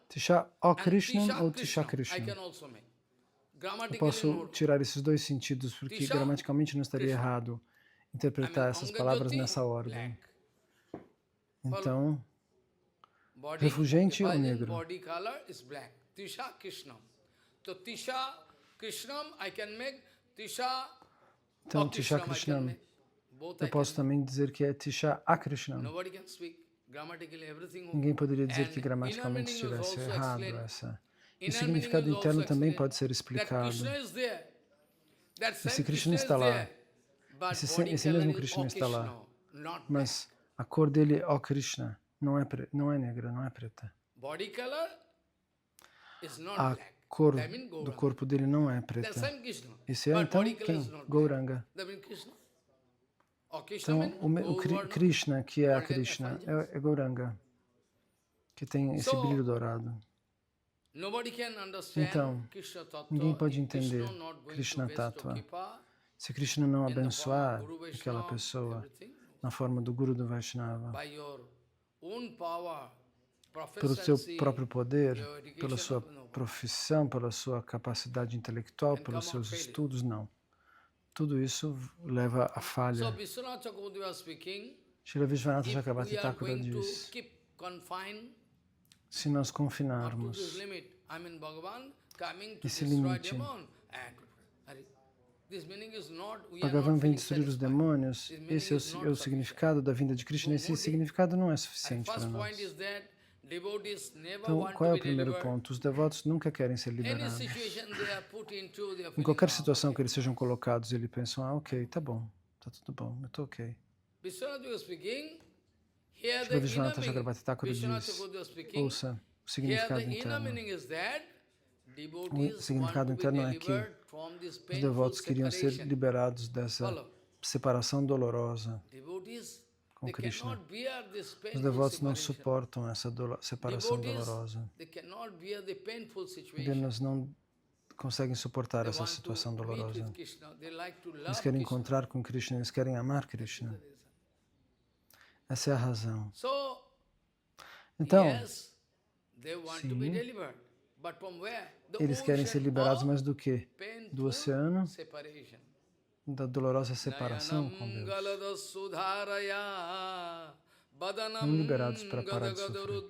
[SPEAKER 2] Tisha ó Krishna ou Tisha Krishna. Eu posso tirar esses dois sentidos, porque gramaticalmente não estaria errado interpretar essas palavras nessa ordem. Então, refugente ou negro?
[SPEAKER 1] Tisha Krishnam. So Tisha Krishnam I can make Tisha.
[SPEAKER 2] Então, Tisha Krishnam. Eu posso também dizer que é Tisha Akrishnam. Ninguém poderia dizer que gramaticalmente estivesse errado essa. E o significado interno também pode ser explicado. Esse Krishna está lá. Esse mesmo Krishna está lá. Mas a cor dele é ó Krishna. Não é negra, não é preta. A cor do corpo dele não é preta. Esse é então quem? Gauranga. Então, o Krishna, que é a Krishna, é Gauranga, que tem esse brilho dourado. Então, ninguém pode entender Krishna Tattva se Krishna não abençoar aquela pessoa na forma do Guru do Vaishnava. Pelo seu próprio poder, pela sua profissão, pela sua capacidade intelectual, pelos seus estudos, não. Tudo isso leva à falha. Srila Vishwanatha Chakravarti Thakura diz, se nós confinarmos esse limite, Bhagavan vem destruir os demônios, esse é o significado da vinda de Krishna, esse significado não é suficiente para nós. Então, qual é o primeiro ponto? Os devotos nunca querem ser liberados. Em qualquer situação que eles sejam colocados, eles pensam, ok, tá bom, tá tudo bom, eu tô ok. Srila Vishwanatha Chakravarti Thakura diz, ouça o significado interno. O significado interno é que os devotos queriam ser liberados dessa separação dolorosa com Krishna. Os devotos não suportam essa separação dolorosa. Eles não conseguem suportar essa situação dolorosa. Eles querem encontrar com Krishna, eles querem amar Krishna. Essa é a razão. Então, sim, Eles querem ser liberados mais do que? Do oceano da dolorosa separação com Deus. Não liberados para parar de sofrer.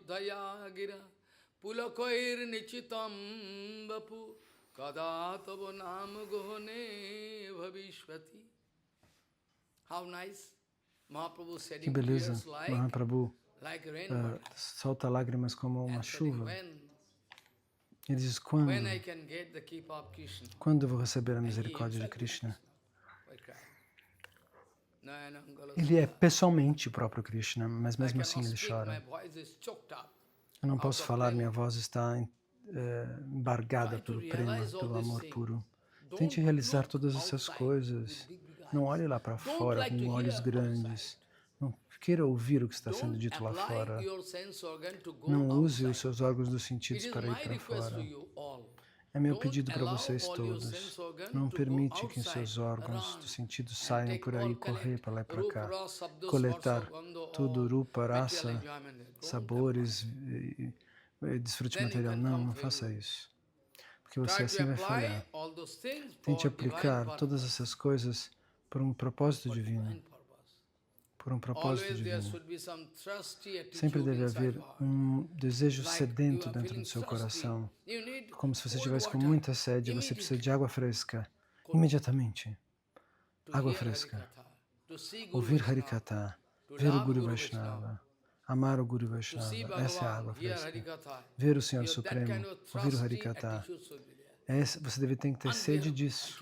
[SPEAKER 2] Que beleza, Mahaprabhu solta lágrimas como uma chuva. Ele diz, quando eu vou receber a misericórdia de Krishna? Ele é pessoalmente o próprio Krishna, mas mesmo assim ele chora. Eu não posso falar, minha voz está embargada pelo prema, pelo amor puro. Tente realizar todas essas coisas. Não olhe lá para fora com olhos grandes. Não queira ouvir o que está sendo dito lá fora. Não use os seus órgãos dos sentidos para ir para fora. É meu pedido para vocês todos. Não permite que seus órgãos dos sentidos saiam por aí, correr para lá e para cá, coletar tudo, rupa, rasa, sabores, desfrute material. Não faça isso. Porque você assim vai falhar. Tente aplicar todas essas coisas por um propósito divino. Por um propósito divino. Sempre deve haver um desejo sedento dentro do seu coração. Como se você estivesse com muita sede e você precisa de água fresca. Imediatamente. Água fresca. Ouvir Harikatha. Ver o Guru Vaishnava. Amar o Guru Vaishnava. Essa é a água fresca. Ver o Senhor Supremo. Ouvir o Harikatha. Você tem que ter sede disso.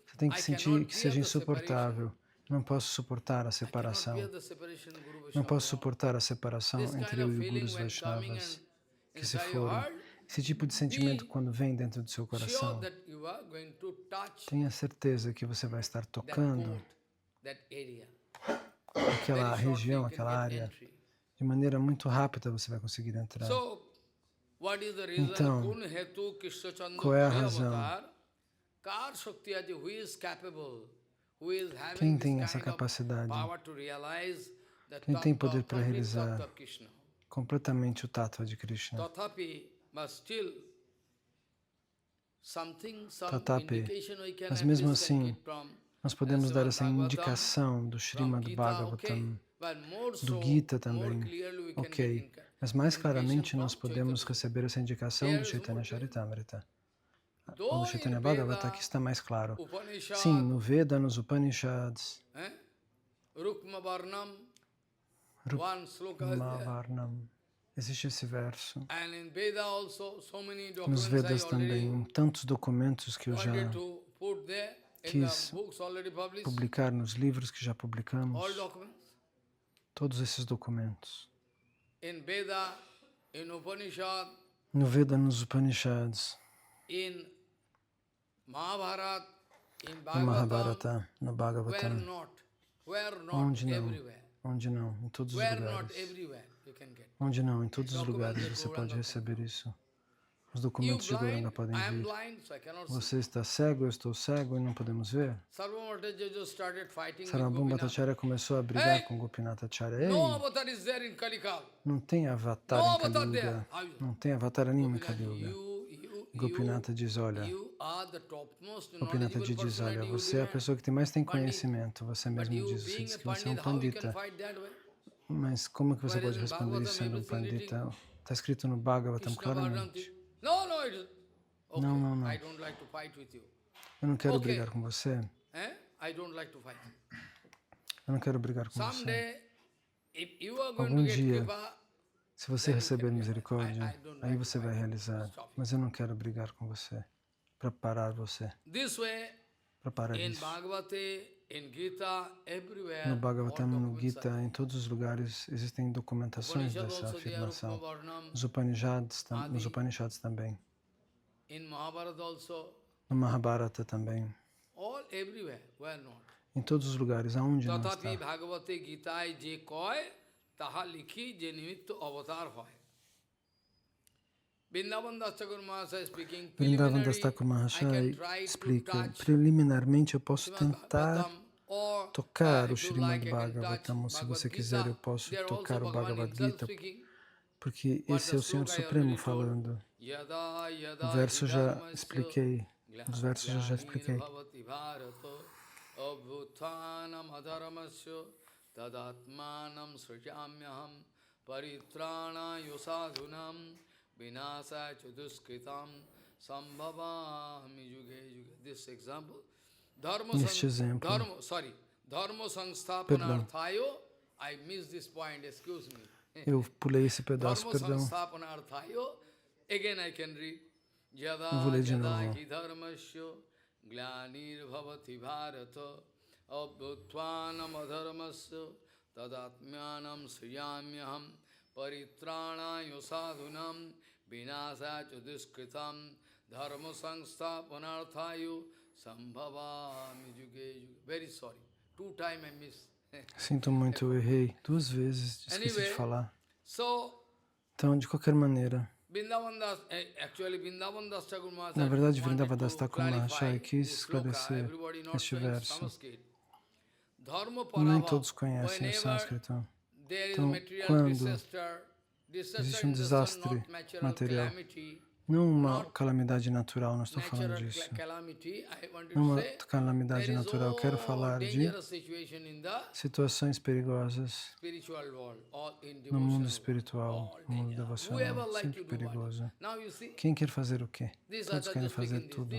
[SPEAKER 2] Você tem que sentir que seja insuportável. Não posso suportar a separação. Não posso suportar a separação entre eu e os Gurus Vaishnavas que se foram. Esse tipo de sentimento, quando vem dentro do seu coração, tenha certeza que você vai estar tocando aquela região, aquela área, de maneira muito rápida você vai conseguir entrar. Então, qual é a razão? Quem tem essa capacidade? Quem tem poder para realizar completamente o tattva de Krishna? Tatapi, mas mesmo assim, nós podemos dar essa indicação do Srimad Bhagavatam, do Gita também, ok, mas mais claramente nós podemos receber essa indicação do Chaitanya Charitamrita. Ou do Chaitanya Bhagavata, que está mais claro. Sim, no Veda, nos Upanishads, Rukma Varnam, existe esse verso. Nos Vedas também, em tantos documentos que eu já quis publicar nos livros que já publicamos, todos esses documentos. No Veda, nos Upanishads, no Mahabharata, no Bhagavatam, onde não, em todos os lugares. Onde não, em todos os lugares você pode receber isso. Os documentos de Gauranga podem vir. Você está cego, eu estou cego e não podemos ver. Sarvabhauma Bhattacharya começou a brigar com Gopinatha Acharya. Ei, não tem avatar em Kali Yuga. Não tem avatar nenhum em Kali Yuga. Gopinatha diz, olha, você é a pessoa que mais tem conhecimento, você mesmo diz, você diz que você é um pandita, mas como que você pode responder isso sendo um pandita? Está escrito no Bhagavatam claramente. Não. Eu não quero brigar com você. Eu não quero brigar com você. Algum dia, se você receber misericórdia, aí você vai realizar. Mas eu não quero brigar com você, para parar você. Para parar isso. No Bhagavatam, no Gita, em todos os lugares existem documentações dessa afirmação. Nos Upanishads também. No Mahabharata também. Em todos os lugares, aonde não está. Vrindavan Das Thakur Mahasaya explica, preliminarmente eu posso tentar tocar o Srimad Bhagavatam, se você quiser eu posso tocar o Bhagavad Gita, porque esse é o Senhor Supremo falando, O verso já expliquei. Os versos eu já expliquei. Neste exemplo, perdão, eu pulei esse pedaço, perdão. Eu vou ler de novo. Sinto muito, eu errei 2 vezes, esqueci de falar. Então, de qualquer maneira, na verdade, Vrindavan Das Thakur Mahasaya quis esclarecer este verso. Nem todos conhecem o sânscrito. Então, quando existe um desastre material, não uma calamidade natural, não estou falando disso. Não uma calamidade natural, eu quero falar de situações perigosas no mundo espiritual, no mundo devocional, sempre perigoso. Quem quer fazer o quê? Todos querem fazer tudo.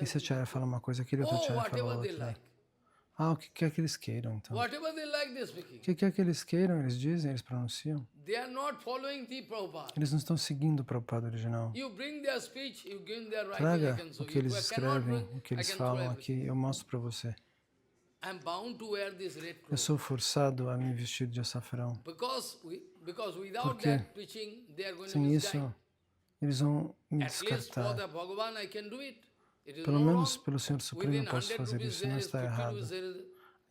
[SPEAKER 2] Esse acharya fala uma coisa, aquele outro acharya fala outra. O que quer que eles queiram, então? O que quer que eles queiram, eles dizem, eles pronunciam. Eles não estão seguindo o Prabhupada original. Traga o que eles escrevem, o que eles falam aqui, eu mostro para você. Eu sou forçado a me vestir de açafrão. Porque sem isso, eles vão me descartar. Pelo menos pelo Senhor Supremo eu posso fazer isso, não está errado.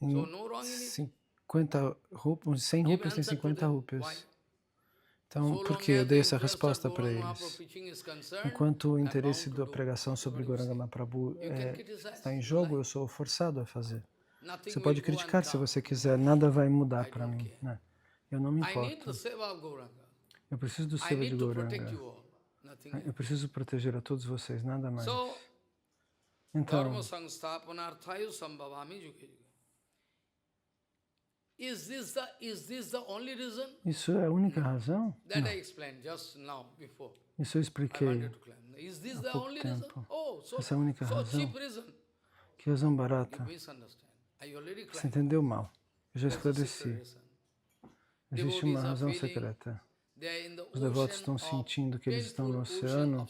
[SPEAKER 2] Em 50 rupias, 100 rupias tem 50 rupias. Então, por que eu dei essa resposta para eles? Enquanto o interesse da pregação sobre Gauranga Mahaprabhu está em jogo, eu sou forçado a fazer. Você pode criticar se você quiser, nada vai mudar para mim. Né? Eu não me importo. Eu preciso do seva de Gauranga. Eu preciso proteger a todos vocês, nada mais. Então, isso é a única razão? Não. Isso eu expliquei há pouco tempo. Essa é a única razão? Que razão barata? Você entendeu mal. Eu já esclareci. Existe uma razão secreta. Os devotos estão sentindo que eles estão no oceano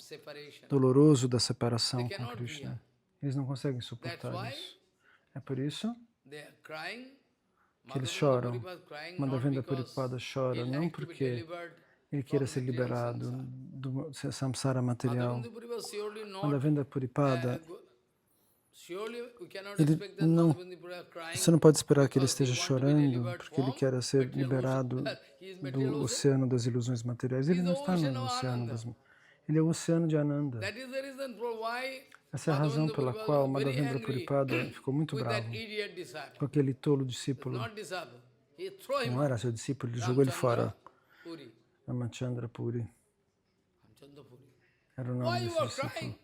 [SPEAKER 2] doloroso da separação com Krishna. Eles não conseguem suportar isso. É por isso que eles choram. Madhavendra Puripada chora, não porque ele queira ser liberado do samsara material. Madhavendra Puripada, você não pode esperar que ele esteja chorando porque ele quer ser liberado do oceano das ilusões materiais. Ele não está no oceano das... Ele é o oceano de Ananda. Essa é a razão pela qual Madhavendra Puripada ficou muito bravo com aquele tolo discípulo. Não era seu discípulo, ele jogou ele fora. Ramachandra Puri. Era o nome desse discípulo.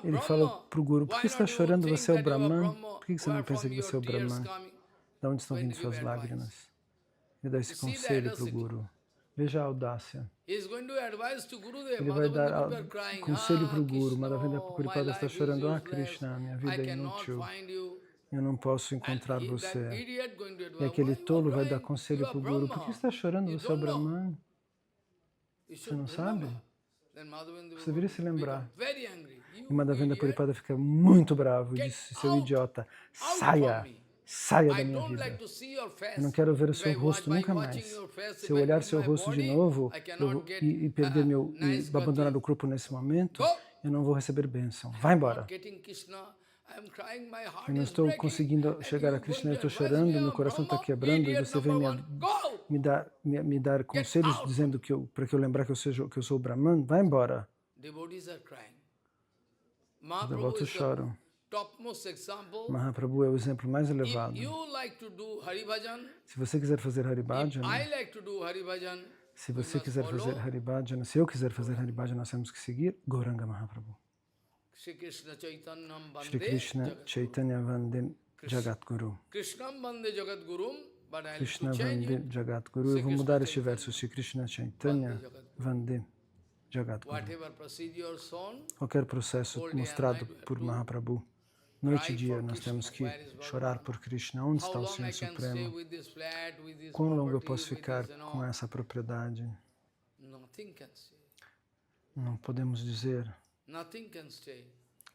[SPEAKER 2] Ele fala para o Guru, por que você está chorando? Você é o Brahman? Por que você não pensa que você é o Brahman? De onde estão vindo suas lágrimas? Ele dá esse conselho para o Guru. Veja a audácia. Ele vai dar conselho para o Guru. Madhavendra Puripada está chorando. Krishna, minha vida é inútil. Eu não posso encontrar você. E aquele tolo vai dar conselho para o Guru. Por que você está chorando? Você é o Brahman. Você não sabe? Você deveria se lembrar. E Madhavendra Puripada fica muito bravo e disse, seu idiota, saia! Saia da minha vida. Eu não quero ver o seu rosto nunca mais. Se eu olhar seu rosto de novo e perder e abandonar o corpo nesse momento, eu não vou receber bênção. Vai embora. Eu não estou conseguindo chegar a Krishna, eu estou chorando, meu coração está quebrando e você vem me dar conselhos dizendo para que eu lembrar que eu sou o Brahman. Vai embora. Os devotos choram. Mahaprabhu é o exemplo mais elevado. Se você quiser fazer Hari Bhajan, Se você quiser fazer Haribhajana, se eu quiser fazer Haribhajana, nós temos que seguir Gauranga Mahaprabhu. Shri Krishna Chaitanya Vande Jagadguru. Krishna Vande Jagadguru. Eu vou mudar este verso. Shri Krishna Chaitanya Vande Jagadguru. Qualquer processo mostrado por Mahaprabhu, noite e dia, nós temos que chorar por Krishna. Onde está o Senhor Supremo? Quão longo eu posso ficar com essa propriedade? Não podemos dizer.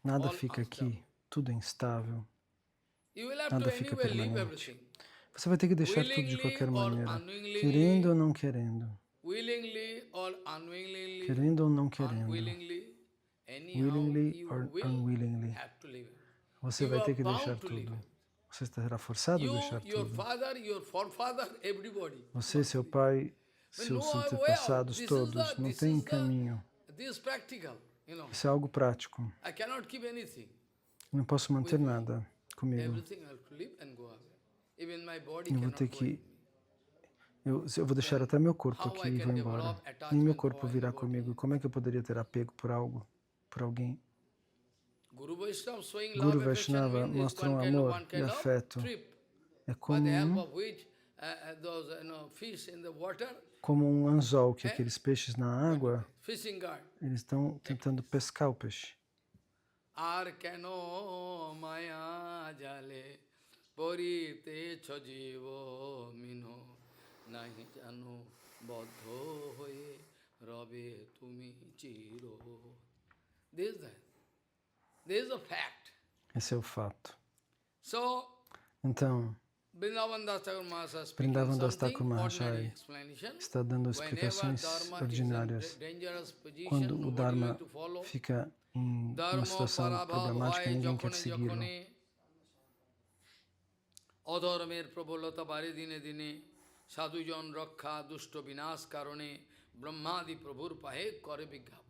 [SPEAKER 2] Nada fica aqui. Tudo é instável. Nada fica permanente. Você vai ter que deixar tudo de qualquer maneira, querendo ou não querendo. Querendo ou não querendo. Willingly or unwillingly. Você vai ter que deixar tudo. Você estará forçado a deixar tudo. Você, seu pai, seus antepassados todos, não tem caminho. Isso é algo prático. Não posso manter nada comigo. Eu vou ter que... Eu vou deixar até meu corpo aqui e vou embora. Nem meu corpo virá comigo. Como é que eu poderia ter apego por algo, por alguém? Guru Vaishnava mostra um amor e afeto. É como um anzol, que aqueles peixes na água, eles estão tentando pescar o peixe. Esse é o fato. Então, Vrindavan Das Thakur Mahasaya está dando explicações ordinárias. Quando o Dharma fica em uma situação problemática, ninguém quer segui-lo. Adharmer prabolata bare dine dine sadhujan rakha dushta vinas karane brahmadi prabhur pahe kare vigyapane.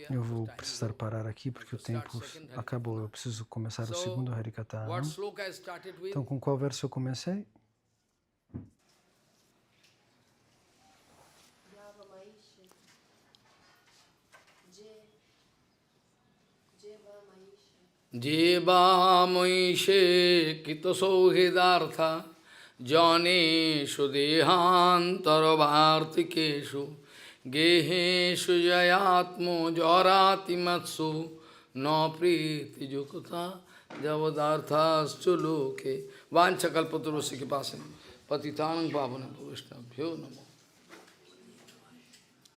[SPEAKER 2] Eu vou precisar parar aqui porque o tempo acabou. Eu preciso começar o segundo Harikatha. Então, com qual verso eu comecei? Jeva Maishe Kito Sauhidartha Janeshu Dehantara Bhartikeshu Geheshu Jayatmo Jarati Matsu No Priti Jukata Javadarthas Chuluke Vanchakalpaturusi Kipasana Patitanang Pavana Bhuvishnabhyo Namo